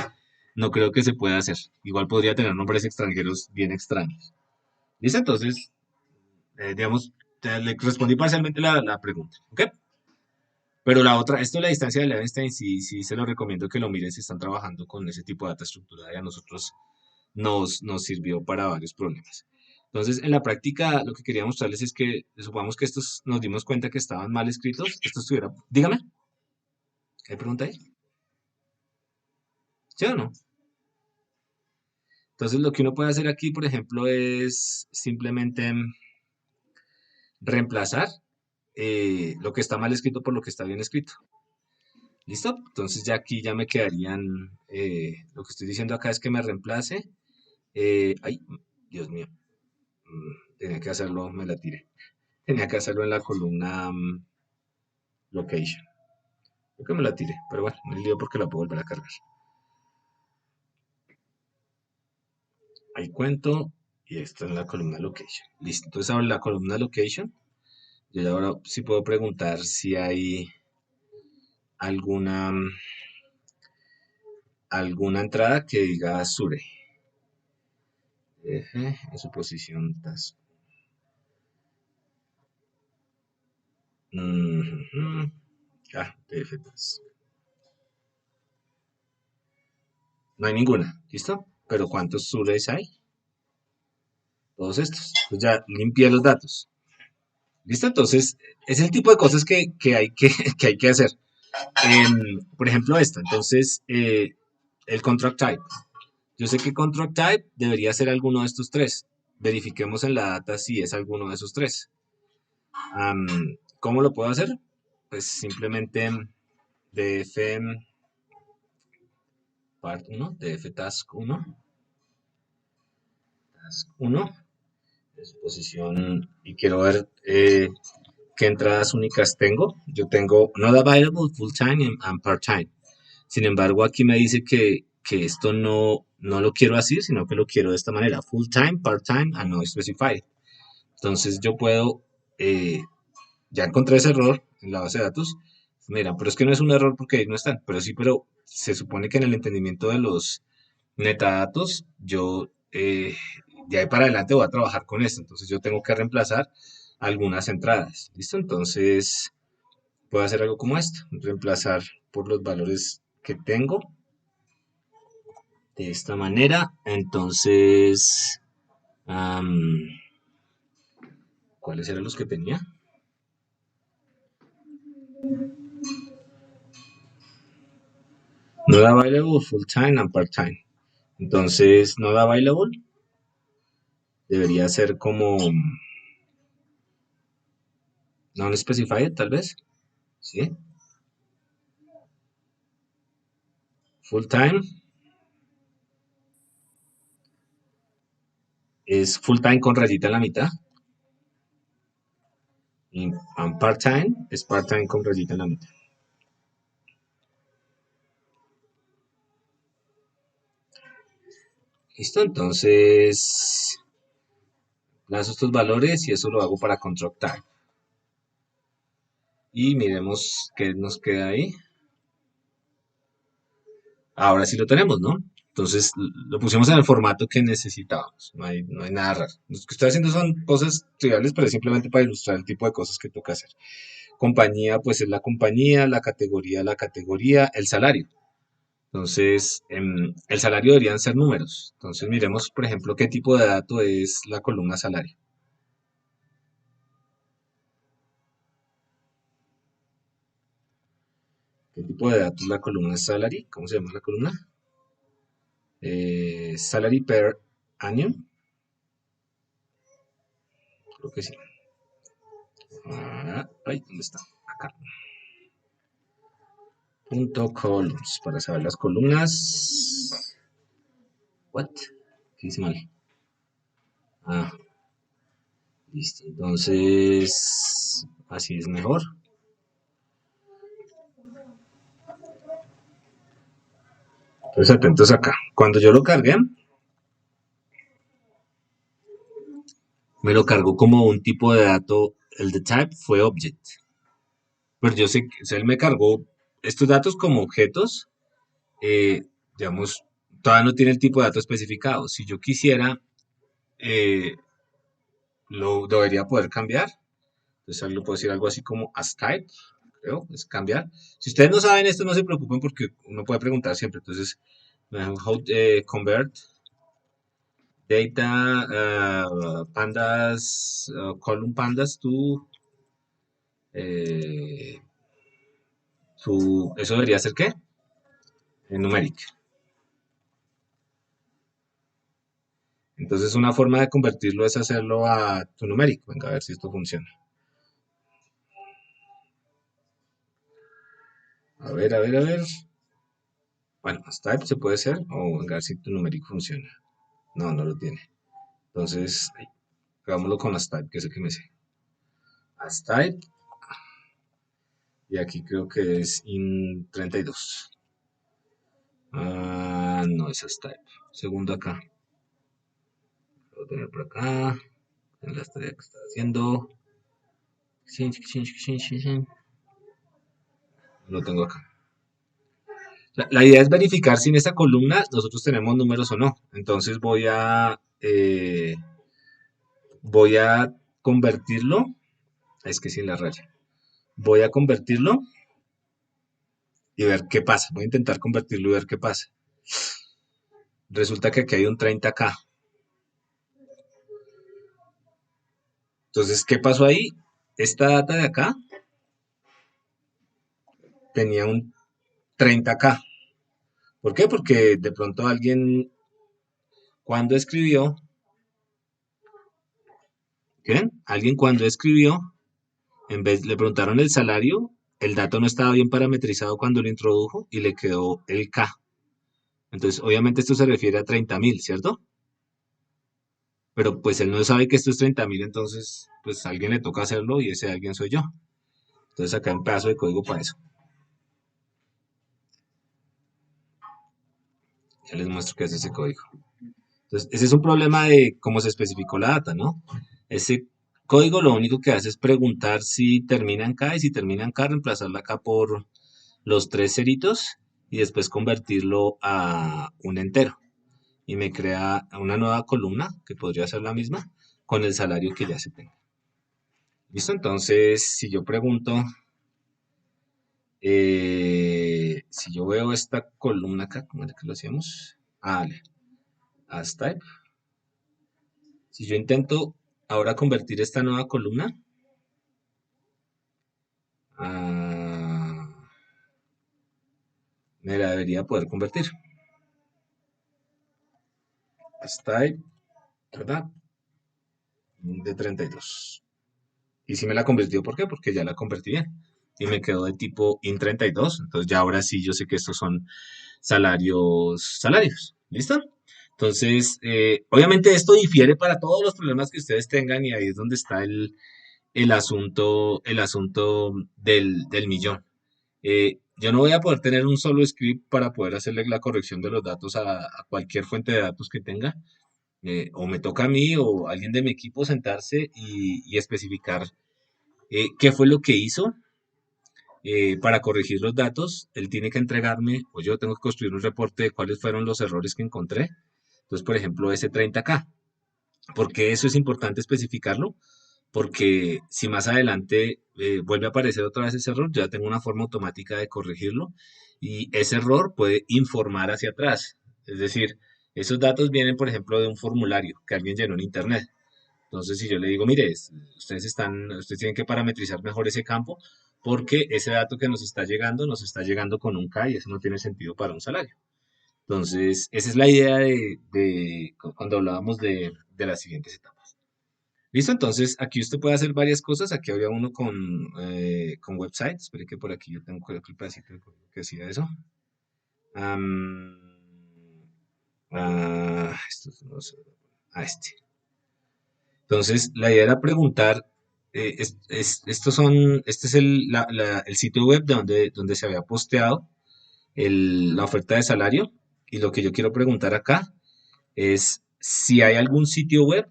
No creo que se pueda hacer. Igual podría tener nombres extranjeros bien extraños. ¿Listo? Entonces, digamos, le respondí parcialmente la pregunta. ¿Ok? Pero la otra, esto de la distancia de Levenshtein, sí se lo recomiendo que lo miren si están trabajando con ese tipo de data estructurada y a nosotros nos sirvió para varios problemas. Entonces, en la práctica, lo que quería mostrarles es que, supongamos que estos nos dimos cuenta que estaban mal escritos, esto estuviera, dígame, ¿hay pregunta ahí? ¿Sí o no? Entonces, lo que uno puede hacer aquí, por ejemplo, es simplemente reemplazar lo que está mal escrito por lo que está bien escrito. ¿Listo? Entonces, ya aquí ya me quedarían, lo que estoy diciendo acá es que me reemplace. Ay, Dios mío, tenía que hacerlo, me la tiré. Tenía que hacerlo en la columna location. Creo que me la tiré, pero bueno, no hay lío porque la puedo volver a cargar. Ahí cuento y esto en la columna location. Listo, entonces ahora la columna location, yo ya ahora sí puedo preguntar si hay alguna entrada que diga Sure. En su posición task. TF task. No hay ninguna, ¿listo? Pero ¿cuántos Sures hay? Todos estos. Pues ya limpié los datos. ¿Listo? Entonces, es el tipo de cosas que hay que hacer. Por ejemplo, esta. Entonces, el contract type. Yo sé que contract type debería ser alguno de estos tres. Verifiquemos en la data si es alguno de esos tres. ¿Cómo lo puedo hacer? Pues simplemente df part 1, df task 1, task 1, de su posición, y quiero ver qué entradas únicas tengo. Yo tengo not available, full time and part time. Sin embargo, aquí me dice que esto no lo quiero así, sino que lo quiero de esta manera, full time, part time and no specified. Entonces yo puedo, ya encontré ese error en la base de datos, Mira, pero es que no es un error porque ahí no están, pero sí, pero se supone que en el entendimiento de los metadatos, yo de ahí para adelante voy a trabajar con esto, entonces yo tengo que reemplazar algunas entradas, ¿listo? Entonces puedo hacer algo como esto, reemplazar por los valores que tengo de esta manera, entonces, am, ¿cuáles eran los que tenía? Not available, full time and part time. Entonces, not available debería ser como non-specified, tal vez. ¿Sí? Full time es full time con rayita en la mitad. Y part time es part time con rayita en la mitad. Listo, entonces lazo estos valores y eso lo hago para construct type. Y miremos qué nos queda ahí. Ahora sí lo tenemos, ¿no? Entonces lo pusimos en el formato que necesitábamos. No hay nada raro. Lo que estoy haciendo son cosas triviales, pero es simplemente para ilustrar el tipo de cosas que toca hacer. Compañía, pues es la compañía, la categoría, el salario. Entonces, el salario deberían ser números. Entonces, miremos, por ejemplo, qué tipo de dato es la columna salario. ¿Qué tipo de dato es la columna salary? ¿Cómo se llama la columna? Salary per annum. Creo que sí. Ay, ¿dónde está? Acá. Punto columns, para saber las columnas. What? ¿Qué hice mal? Ah, listo. Entonces, así es mejor. Entonces, atentos acá. Cuando yo lo cargué, me lo cargó como un tipo de dato. El de type fue object. Pero yo sé que o sea, él me cargó estos datos como objetos. eh, digamos, todavía no tiene el tipo de dato especificado. Si yo quisiera, eh, lo debería poder cambiar. Entonces, lo puedo decir algo así como as type, creo, es cambiar. Si ustedes no saben esto, no se preocupen porque uno puede preguntar siempre. Entonces, how convert data pandas, column pandas eh, ¿eso debería ser qué? Numeric. Entonces, una forma de convertirlo es hacerlo a tu numeric. Venga, a ver si esto funciona. A ver, a ver, a ver. Bueno, as type se puede hacer o venga a ver si tu numeric funciona. No, no lo tiene. Entonces, hagámoslo con as type, que es el que me sé. As type. Y aquí creo que es in 32. No es as type. Segundo acá. Lo voy a tener por acá. En la tarea que está haciendo. Lo tengo acá. La idea es verificar si en esta columna nosotros tenemos números o no. Entonces voy a convertirlo. Es que sin la raya. Voy a convertirlo y ver qué pasa. Voy a intentar convertirlo y ver qué pasa. Resulta que aquí hay un 30K. Entonces, ¿qué pasó ahí? Esta data de acá tenía un 30K. ¿Por qué? Porque de pronto alguien, cuando escribió, ¿qué? Alguien cuando escribió, en vez le preguntaron el salario, el dato no estaba bien parametrizado cuando lo introdujo y le quedó el K. Entonces, obviamente esto se refiere a 30.000, ¿cierto? Pero pues él no sabe que esto es 30.000, entonces pues a alguien le toca hacerlo y ese alguien soy yo. Entonces acá hay un pedazo de código para eso. Ya les muestro qué es ese código. Entonces, ese es un problema de cómo se especificó la data, ¿no? Ese código lo único que hace es preguntar si termina en K y si termina en K, reemplazarla acá por los 3 ceritos y después convertirlo a un entero. Y me crea una nueva columna, que podría ser la misma, con el salario que ya se tenga. ¿Listo? Entonces, si yo pregunto, si yo veo esta columna acá, ¿cómo era que lo hacíamos? Vale, as type. Si yo intento ahora convertir esta nueva columna, me la debería poder convertir. As type, ¿verdad? De 32. Y si me la convirtió, ¿por qué? Porque ya la convertí bien. Y me quedó de tipo IN32. Entonces ya ahora sí yo sé que estos son salarios. ¿Listo? Entonces, obviamente esto difiere para todos los problemas que ustedes tengan y ahí es donde está el asunto del millón. Yo no voy a poder tener un solo script para poder hacerle la corrección de los datos a cualquier fuente de datos que tenga. O me toca a mí o a alguien de mi equipo sentarse y especificar qué fue lo que hizo para corregir los datos. Él tiene que entregarme o yo tengo que construir un reporte de cuáles fueron los errores que encontré. Entonces, por ejemplo, ese 30K. ¿Por qué eso es importante especificarlo? Porque si más adelante vuelve a aparecer otra vez ese error, ya tengo una forma automática de corregirlo y ese error puede informar hacia atrás. Es decir, esos datos vienen, por ejemplo, de un formulario que alguien llenó en internet. Entonces, si yo le digo, mire, ustedes tienen que parametrizar mejor ese campo porque ese dato que nos está llegando con un K y eso no tiene sentido para un salario. Entonces, esa es la idea cuando hablábamos de las siguientes etapas. Listo, entonces aquí usted puede hacer varias cosas. Aquí había uno con websites. Espere que por aquí yo tengo el pedacito de código que hacía eso. Este. Entonces, la idea era preguntar, este es el sitio web donde se había posteado la oferta de salario. Y lo que yo quiero preguntar acá es si hay algún sitio web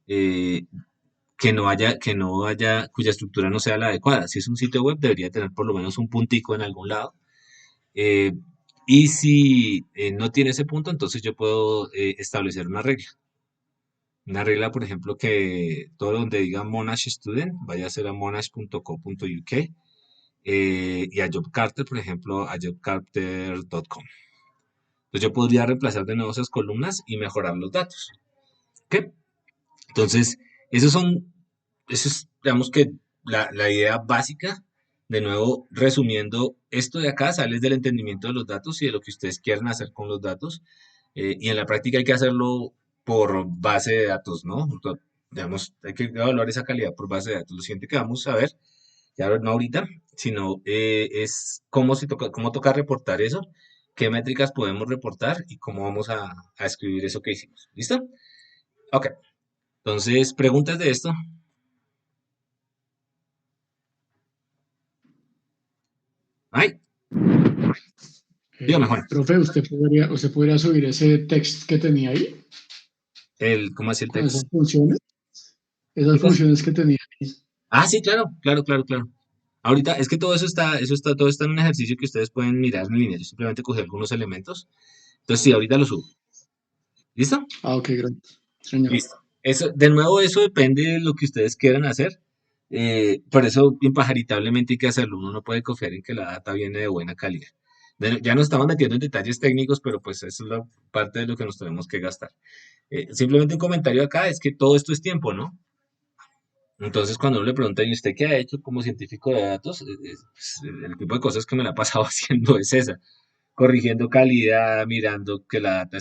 eh, cuya estructura no sea la adecuada. Si es un sitio web, debería tener por lo menos un puntico en algún lado. Y si no tiene ese punto, entonces yo puedo establecer una regla. Una regla, por ejemplo, que todo donde diga Monash Student vaya a ser a monash.co.uk y a JobCarter, por ejemplo, a jobcarter.com. Entonces yo podría reemplazar de nuevo esas columnas y mejorar los datos. ¿Ok? Entonces, eso es, digamos que la idea básica. De nuevo, resumiendo, esto de acá sale del entendimiento de los datos y de lo que ustedes quieren hacer con los datos. Y en la práctica hay que hacerlo por base de datos, ¿no? Digamos, hay que evaluar esa calidad por base de datos. Lo siguiente que vamos a ver, ya no ahorita, sino es cómo toca reportar eso, qué métricas podemos reportar y cómo vamos a escribir eso que hicimos. ¿Listo? Ok. Entonces, preguntas de esto. Ay, dígame, Juan. Profe, ¿usted podría subir ese text que tenía ahí? ¿Cómo hacía el Con esas texto? funciones. ¿Qué Esas cosa? funciones que tenía ahí. Ah, sí, claro. Ahorita, es que todo está en un ejercicio que ustedes pueden mirar en línea. Yo simplemente cogí algunos elementos. Entonces, sí, ahorita lo subo. ¿Listo? Ah, ok, gracias. Señor. Listo. De nuevo, eso depende de lo que ustedes quieran hacer. Por eso, impajaritablemente hay que hacerlo. Uno no puede confiar en que la data viene de buena calidad. Ya nos estamos metiendo en detalles técnicos, pero pues eso es la parte de lo que nos tenemos que gastar. Simplemente un comentario acá es que todo esto es tiempo, ¿no? Entonces, cuando uno le pregunta, ¿y usted qué ha hecho como científico de datos? Pues, el tipo de cosas que me la he pasado haciendo es esa, corrigiendo calidad, mirando que la data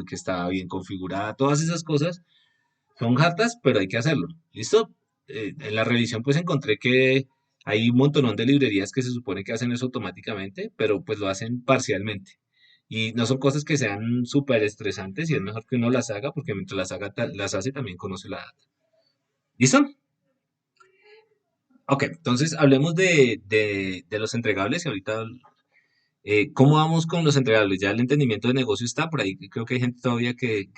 que estaba bien configurada, todas esas cosas son hartas, pero hay que hacerlo. ¿Listo? En la revisión pues encontré que hay un montón de librerías que se supone que hacen eso automáticamente, pero pues lo hacen parcialmente. Y no son cosas que sean súper estresantes y es mejor que uno las haga porque mientras las hace también conoce la data. ¿Listo? Ok, entonces hablemos de los entregables y ahorita ¿Cómo vamos con los entregables? Ya el entendimiento de negocio está por ahí. Creo que hay gente todavía que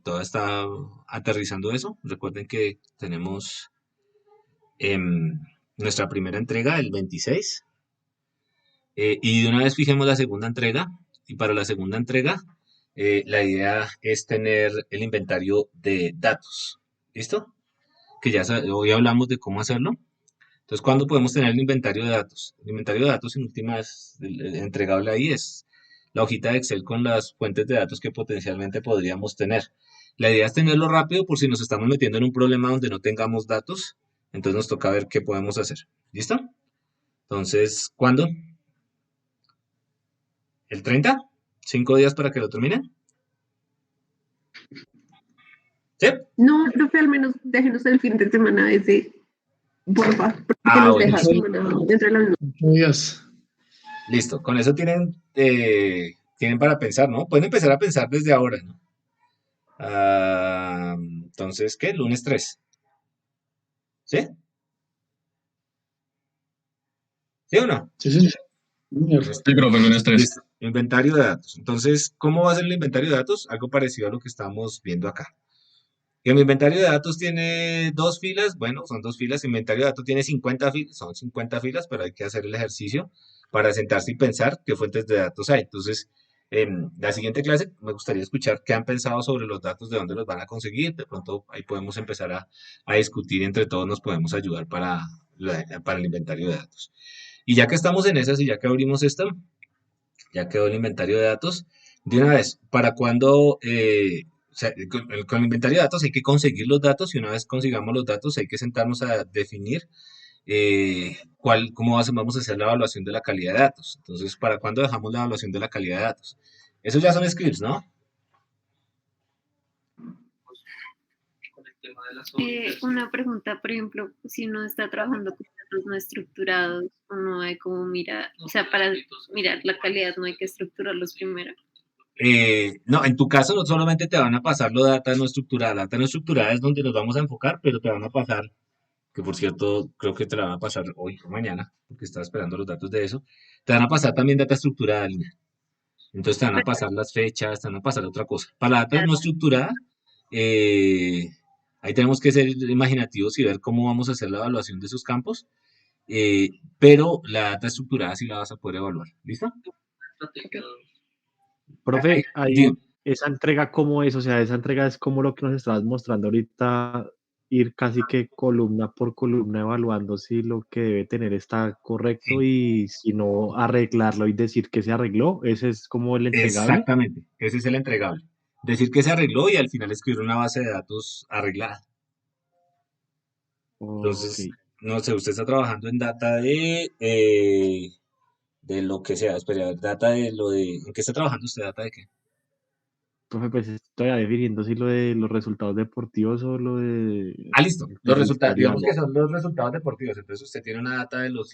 todavía está aterrizando eso. Recuerden que tenemos em, nuestra primera entrega el 26. Y de una vez fijemos la segunda entrega. Y para la segunda entrega, la idea es tener el inventario de datos. ¿Listo? Que hoy hablamos de cómo hacerlo. Entonces, ¿cuándo podemos tener el inventario de datos? El inventario de datos, en últimas, el entregable ahí es la hojita de Excel con las fuentes de datos que potencialmente podríamos tener. La idea es tenerlo rápido por si nos estamos metiendo en un problema donde no tengamos datos. Entonces nos toca ver qué podemos hacer. ¿Listo? Entonces, ¿cuándo? ¿El 30? ¿5 días para que lo terminen? ¿Sí? No, profe, al menos déjenos el fin de semana ese, porfa, porque Ah, nos bueno, deja semana dentro de la misma. 8 días. listo. Con eso tienen para pensar, ¿no? Pueden empezar a pensar desde ahora, ¿no? Entonces, ¿qué? Lunes 3. ¿Sí? ¿Sí o no? Sí, sí. Señor. Lunes Sí, profe, lunes 3. Listo. Inventario de datos. Entonces, ¿cómo va a ser el inventario de datos? Algo parecido a lo que estamos viendo acá. Y el inventario de datos tiene 2 filas. Bueno, son 2 filas. El inventario de datos tiene 50 filas. Son 50 filas, pero hay que hacer el ejercicio para sentarse y pensar qué fuentes de datos hay. Entonces, en la siguiente clase me gustaría escuchar qué han pensado sobre los datos, de dónde los van a conseguir. De pronto ahí podemos empezar a discutir y entre todos nos podemos ayudar para el inventario de datos. Y ya que estamos en esas y ya que abrimos esta, ya quedó el inventario de datos. De una vez, ¿para cuándo? O sea, con el inventario de datos hay que conseguir los datos y una vez consigamos los datos hay que sentarnos a definir cómo vamos a hacer la evaluación de la calidad de datos. Entonces, ¿para cuándo dejamos la evaluación de la calidad de datos? Esos ya son scripts, ¿no? Una pregunta, por ejemplo, si uno está trabajando con datos no estructurados, uno hay como mirar, o sea, para mirar la calidad no hay que estructurarlos primero. No, en tu caso no solamente te van a pasar la data no estructurada. La data no estructurada es donde nos vamos a enfocar, pero te van a pasar, que por cierto creo que te la van a pasar hoy o mañana, porque estaba esperando los datos de eso. Te van a pasar también data estructurada, Lina. Entonces te van a pasar las fechas, te van a pasar otra cosa. Para la data no estructurada, eh, ahí tenemos que ser imaginativos y ver cómo vamos a hacer la evaluación de esos campos. Pero la data estructurada sí la vas a poder evaluar. ¿Listo? Profe, Digo, ahí esa entrega, ¿cómo es? O sea, esa entrega es como lo que nos estabas mostrando ahorita, ir casi que columna por columna evaluando si lo que debe tener está correcto sí, y si no, arreglarlo y decir que se arregló. Ese es como el entregable. exactamente. Ese es el entregable. Decir que se arregló y al final escribir una base de datos arreglada. Ok. Entonces, no sé, usted está trabajando en data de lo que sea. Espera, data de lo de... ¿En qué está trabajando usted? ¿Data de qué? Profe, pues estoy definiendo si lo de los resultados deportivos o lo de Ah, listo. Los el resultados, digamos historial. que son los resultados deportivos. Entonces usted tiene una data de los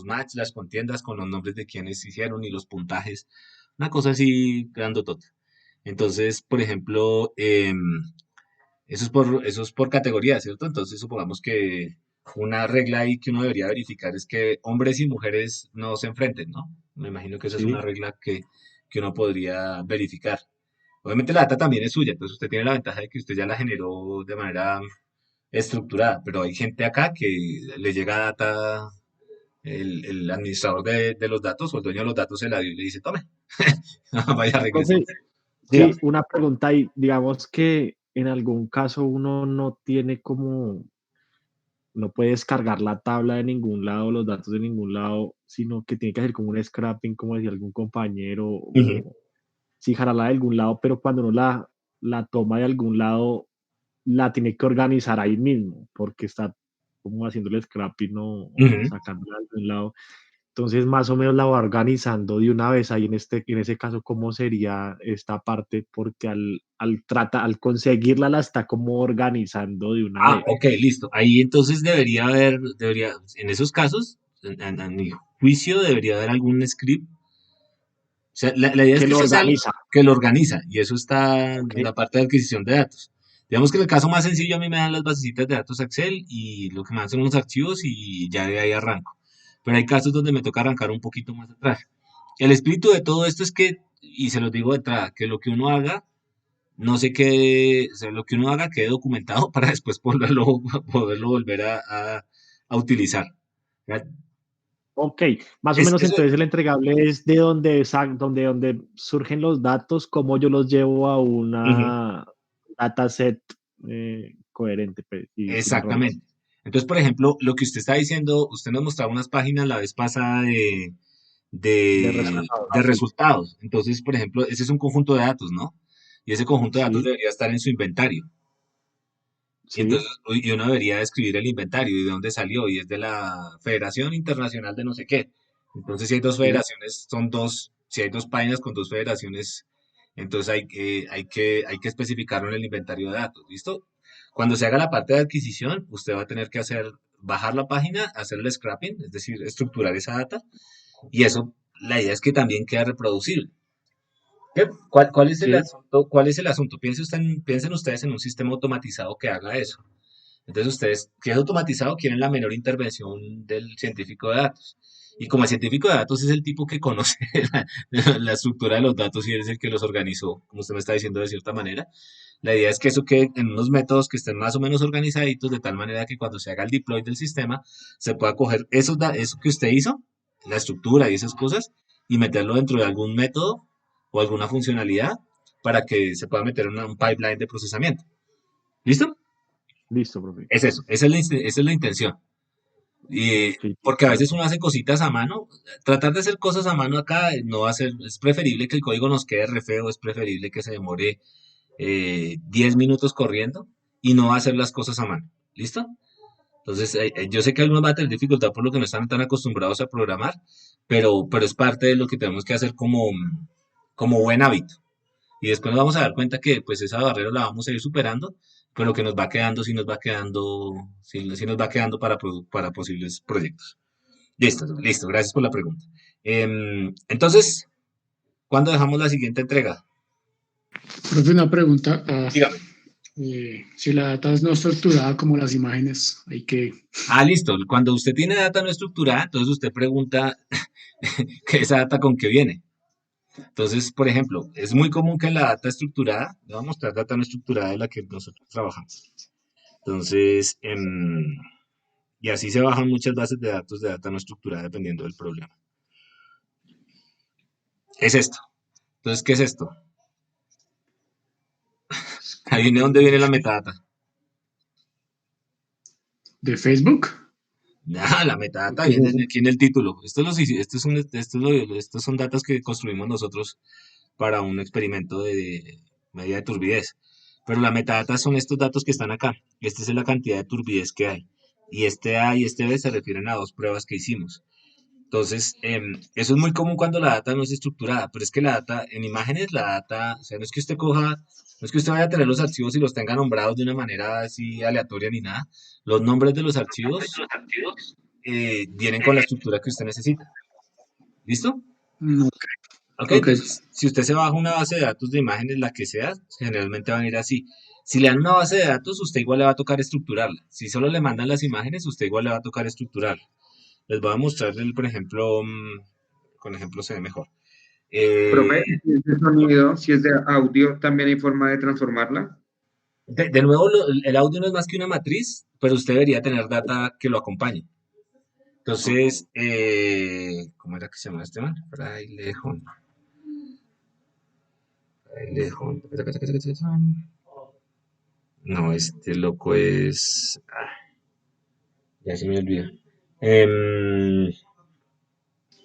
matches, las contiendas con los nombres de quienes hicieron y los puntajes. Una cosa así grandotota. Entonces, por ejemplo, eso es por categoría, ¿cierto? Entonces supongamos que una regla ahí que uno debería verificar es que hombres y mujeres no se enfrenten, ¿no? Me imagino que esa es una Sí. regla que uno podría verificar. Obviamente la data también es suya, entonces usted tiene la ventaja de que usted ya la generó de manera estructurada, pero hay gente acá que le llega data, el administrador de los datos o el dueño de los datos se la dio y le dice, tome, vaya, regrese. Profe, Diga. sí, una pregunta ahí. Digamos que en algún caso uno no tiene como, no puede descargar la tabla de ningún lado, los datos de ningún lado, sino que tiene que hacer como un scrapping, como decía algún compañero, Ujú, o sí, jalarla de algún lado, pero cuando uno la toma de algún lado, la tiene que organizar ahí mismo, porque está como haciendo el scrapping o ujú. sacándola de algún lado. Entonces, más o menos la va organizando de una vez ahí en ese caso, ¿cómo sería esta parte? Porque al conseguirla la está como organizando de una Ah, vez. ok, listo. Ahí entonces en esos casos, a mi juicio, debería haber algún script. O sea, la idea es Que que lo eso sea algo organiza. que lo organiza y eso está Ok. en la parte de adquisición de datos. Digamos que en el caso más sencillo a mí me dan las basecitas de datos Excel y lo que me dan son los archivos y ya de ahí arranco. Pero hay casos donde me toca arrancar un poquito más atrás. el espíritu de todo esto es que, y se los digo de entrada, que lo que uno haga, no sé qué, o sea, lo que uno haga quede documentado para después poderlo volver a utilizar. ¿Ya? Ok, más o Es, menos eso, entonces el entregable es de donde surgen los datos, cómo yo los llevo a ujú, una dataset coherente pues, y sin errores. exactamente. Entonces, por ejemplo, lo que usted está diciendo, usted nos mostraba unas páginas la vez pasada De de resultados, sí. resultados. Entonces, por ejemplo, ese es un conjunto de datos, ¿no? Y ese conjunto de datos Sí, debería estar en su inventario. Y sí, entonces y uno debería describir el inventario y de dónde salió. Y es de la Federación Internacional de no sé qué. Entonces, si hay dos sí, federaciones, si hay dos páginas con dos federaciones, entonces hay que especificarlo en el inventario de datos. ¿Listo? Cuando se haga la parte de adquisición, usted va a tener que bajar la página, hacer el scrapping, es decir, estructurar esa data. Y eso, la idea es que también quede reproducible. ¿Qué? ¿Cuál es el sí, asunto? ¿Cuál es el asunto? Piensen ustedes en un sistema automatizado que haga eso. Entonces ustedes, si es automatizado, quieren la menor intervención del científico de datos. Y como el científico de datos es el tipo que conoce la estructura de los datos y él es el que los organizó, como usted me está diciendo de cierta manera, la idea es que eso quede en unos métodos que estén más o menos organizaditos de tal manera que cuando se haga el deploy del sistema se pueda coger eso que usted hizo, la estructura y esas cosas, y meterlo dentro de algún método o alguna funcionalidad para que se pueda meter en un pipeline de procesamiento. ¿Listo? listo, profe. Es eso, esa es la intención. Y Sí, porque a veces uno hace cositas a mano, tratar de hacer cosas a mano acá no va a ser, es preferible que el código nos quede re feo, es preferible que se demore 10 minutos corriendo y no hacer las cosas a mano. ¿Listo? Entonces, yo sé que algunos van a tener dificultad por lo que no están tan acostumbrados a programar, pero es parte de lo que tenemos que hacer como buen hábito. Y después nos vamos a dar cuenta que pues esa barrera la vamos a ir superando, pero lo que nos va quedando, sí nos va quedando para posibles proyectos. Listo, listo, gracias por la pregunta. Entonces, ¿cuándo dejamos la siguiente entrega? Profe, una pregunta. Dígame. Si la data es no estructurada como las imágenes, hay que... Listo. Cuando usted tiene data no estructurada, entonces usted pregunta que esa data con qué viene. Entonces, por ejemplo, es muy común que en la data estructurada, le voy a mostrar data no estructurada de la que nosotros trabajamos. Entonces, y así se bajan muchas bases de datos de data no estructurada dependiendo del problema. Es esto. Entonces, ¿qué es esto? Adivine dónde viene la metadata. ¿De Facebook? La metadata ¿Qué es viene eso? aquí en el título. Estos son datos que construimos nosotros para un experimento de medida de turbidez. Pero la metadata son estos datos que están acá. Esta es la cantidad de turbidez que hay. Y este A y este B se refieren a dos pruebas que hicimos. Entonces, eso es muy común cuando la data no es estructurada, pero es que la data, en imágenes, la data, o sea, no es que usted coja, no es que usted vaya a tener los archivos y los tenga nombrados de una manera así aleatoria ni nada. Los nombres de los archivos vienen con la estructura que usted necesita. ¿Listo? Ok, Ok, ok. entonces, si usted se baja una base de datos de imágenes, la que sea, generalmente van a ir así. Si le dan una base de datos, usted igual le va a tocar estructurarla. Si solo le mandan las imágenes, usted igual le va a tocar estructurarla. Les voy a mostrar, por ejemplo, con ejemplo se ve mejor. Profe, si es de sonido, si es de audio, también hay forma de transformarla. De nuevo, el audio no es más que una matriz, pero usted debería tener data que lo acompañe. Entonces, ¿cómo era que se llama este man? Frailejón. Frailejón. No, este loco es. Ya se me olvidó. ¿El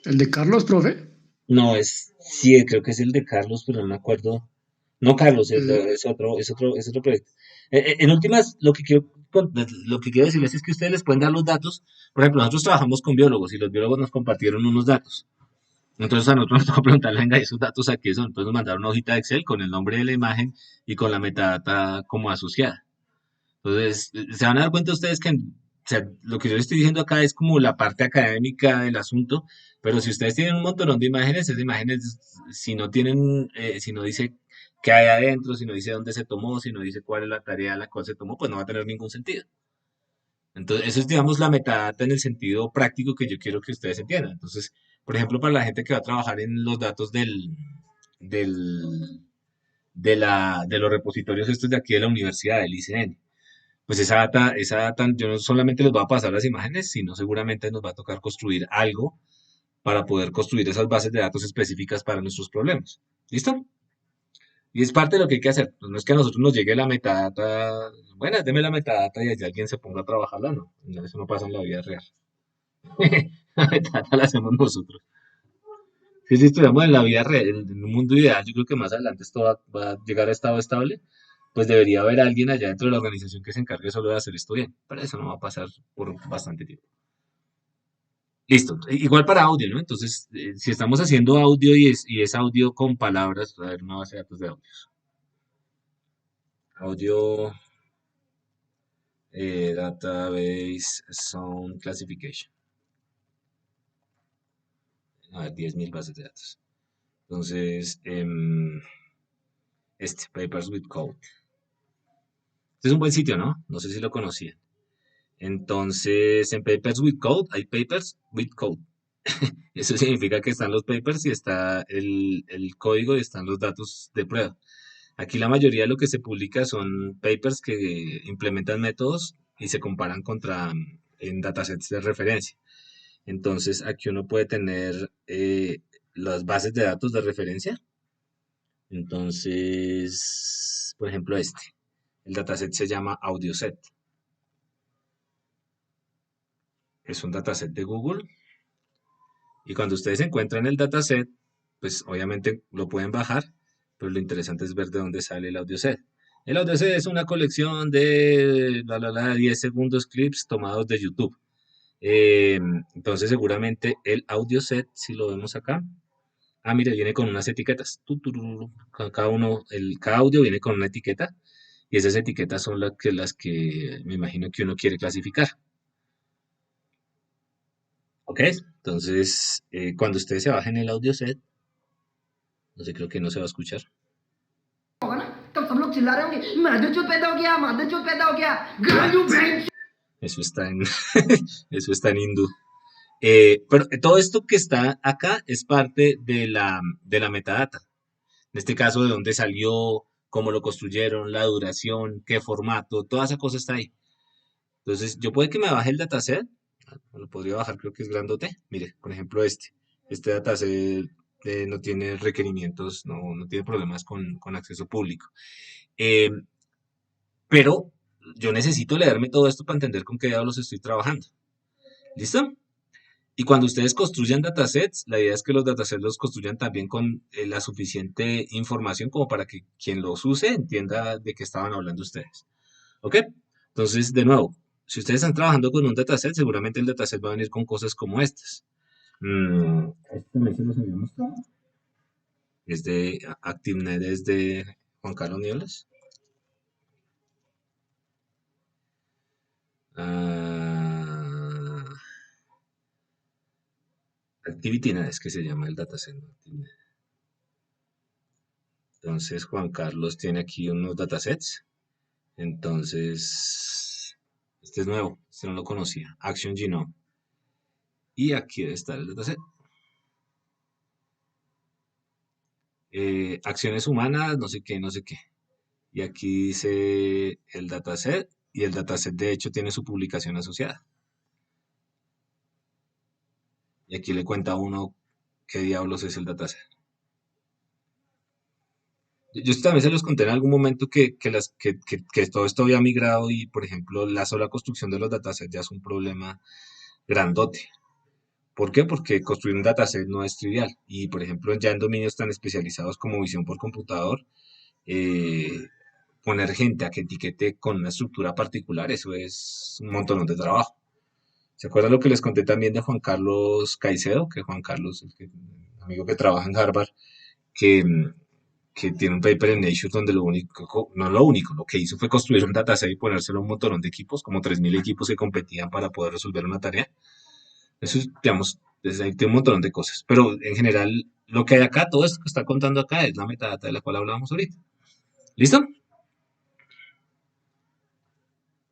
de Carlos, profe? No, sí, creo que es el de Carlos, pero no me acuerdo. No, Carlos, Eh, es otro proyecto. En últimas, lo que quiero decirles es que ustedes les pueden dar los datos. Por ejemplo, nosotros trabajamos con biólogos y los biólogos nos compartieron unos datos. Entonces a nosotros nos tocó preguntarle, venga, ¿esos datos a qué son? Entonces nos mandaron una hojita de Excel con el nombre de la imagen y con la metadata como asociada. Entonces, se van a dar cuenta ustedes que, o sea, lo que yo les estoy diciendo acá es como la parte académica del asunto, pero si ustedes tienen un montón de imágenes, esas imágenes, si no tienen, si no dice qué hay adentro, si no dice dónde se tomó, si no dice cuál es la tarea a la cual se tomó, pues no va a tener ningún sentido. Entonces, eso es, digamos, la metadata en el sentido práctico que yo quiero que ustedes entiendan. Entonces, por ejemplo, para la gente que va a trabajar en los datos del, de los repositorios estos de aquí de la universidad, del ICN. Pues esa data yo no solamente les voy a pasar las imágenes, sino seguramente nos va a tocar construir algo para poder construir esas bases de datos específicas para nuestros problemas. ¿Listo? Y es parte de lo que hay que hacer. Pues no es que a nosotros nos llegue la metadata, bueno, deme la metadata y allá alguien se ponga a trabajarla, no. No, eso no pasa en la vida real. La metadata la hacemos nosotros. Si estuviéramos en la vida real, en un mundo ideal, yo creo que más adelante esto va a llegar a estado estable, pues debería haber alguien allá dentro de la organización que se encargue solo de hacer esto bien. Pero eso no va a pasar por bastante tiempo. Listo. Igual para audio, ¿no? Entonces, si estamos haciendo audio y es audio con palabras, a ver, una base de datos de audios. Audio Database Sound Classification. A ver, 10.000 bases de datos. Entonces, Papers with Code. Este es un buen sitio, ¿no? No sé si lo conocían. Entonces, en Papers with Code hay Papers with Code. Eso significa que están los papers y está el código y están los datos de prueba. Aquí la mayoría de lo que se publica son papers que implementan métodos y se comparan en datasets de referencia. Entonces, aquí uno puede tener las bases de datos de referencia. Entonces, por ejemplo, el dataset se llama AudioSet. Es un dataset de Google. Y cuando ustedes encuentran el dataset, pues obviamente lo pueden bajar, pero lo interesante es ver de dónde sale el AudioSet. El AudioSet es una colección de 10 segundos clips tomados de YouTube. Entonces seguramente el AudioSet, si lo vemos acá, mire, viene con unas etiquetas. Cada audio viene con una etiqueta y esas etiquetas son las que me imagino que uno quiere clasificar. ¿Ok? Entonces, cuando ustedes se bajen el AudioSet, no sé, creo que no se va a escuchar. Eso está en, eso está en hindú. Pero todo esto que está acá es parte de la metadata. En este caso, de dónde salió, cómo lo construyeron, la duración, qué formato, toda esa cosa está ahí. Entonces, yo puede que me baje el dataset, lo podría bajar, creo que es grandote. Mire, por ejemplo, este dataset no tiene requerimientos, no tiene problemas con acceso público. Eh, pero yo necesito leerme todo esto para entender con qué diablos estoy trabajando. ¿Listo? Y cuando ustedes construyan datasets, la idea es que los datasets los construyan también con la suficiente información como para que quien los use entienda de qué estaban hablando ustedes. ¿Ok? Entonces, de nuevo, si ustedes están trabajando con un dataset, seguramente el dataset va a venir con cosas como estas. Este también se los había mostrado. Es de ActiveNet, es de Juan Carlos Niebles. ActivityNet es que se llama el dataset. Entonces, Juan Carlos tiene aquí unos datasets. Entonces, este es nuevo, este no lo conocía. Action Genome. Y aquí debe estar el dataset. Acciones humanas, no sé qué, no sé qué. Y aquí dice el dataset. Y el dataset de hecho tiene su publicación asociada. Y aquí le cuenta a uno qué diablos es el dataset. Yo también se los conté en algún momento que todo esto había migrado y, por ejemplo, la sola construcción de los datasets ya es un problema grandote. ¿Por qué? Porque construir un dataset no es trivial. Y, por ejemplo, ya en dominios tan especializados como visión por computador, eh, poner gente a que etiquete con una estructura particular, eso es un montón de trabajo. ¿Se acuerdan lo que les conté también de Juan Carlos Caicedo? Que Juan Carlos, amigo que trabaja en Harvard, que, que tiene un paper en Nature donde lo único, no lo único, lo que hizo fue construir un dataset y ponérselo a un montón de equipos, como 3.000 equipos que competían para poder resolver una tarea. Eso es, digamos, tiene un montón de cosas. Pero en general, lo que hay acá, todo esto que está contando acá es la metadata de la cual hablábamos ahorita. ¿Listo?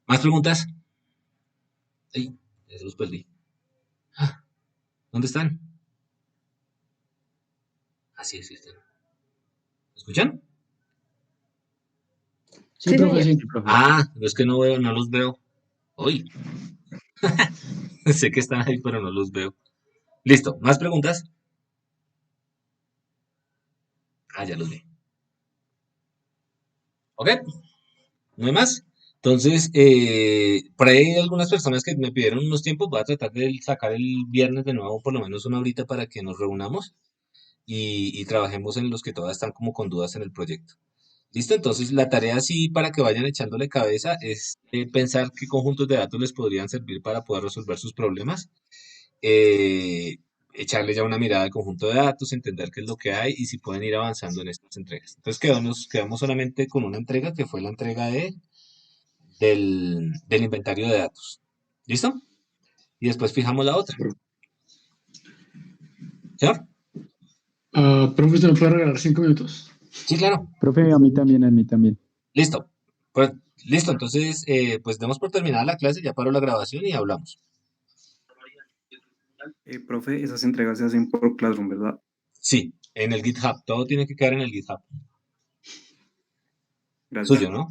¿Más preguntas? Ay, eso los perdí. ¿Dónde están? Así existen. ¿Escuchan? Sí, Sí, profe, señor. sí. Ah, no es que no veo, no los veo. Uy, sé que están ahí, pero no los veo. Listo, ¿más preguntas? Ah, ya los vi. ¿Ok? ¿No hay más? Entonces, por ahí hay algunas personas que me pidieron unos tiempos. Voy a tratar de sacar el viernes de nuevo por lo menos una horita para que nos reunamos y trabajemos en los que todavía están como con dudas en el proyecto. ¿Listo? Entonces, la tarea sí para que vayan echándole cabeza es pensar qué conjuntos de datos les podrían servir para poder resolver sus problemas. eh, Echarle ya una mirada al conjunto de datos, entender qué es lo que hay y si pueden ir avanzando en estas entregas. Entonces, quedamos solamente con una entrega que fue la entrega del inventario de datos. ¿Listo? Y después fijamos la otra. ¿Señor? Profe, ¿usted me puede regalar 5 minutos? Sí, claro. Profe, a mí también. Listo. Pues, listo, entonces, pues demos por terminada la clase, ya paro la grabación y hablamos. Profe, esas entregas se hacen por Classroom, ¿verdad? Sí, en el GitHub. Todo tiene que quedar en el GitHub. Gracias. Suyo, ¿no?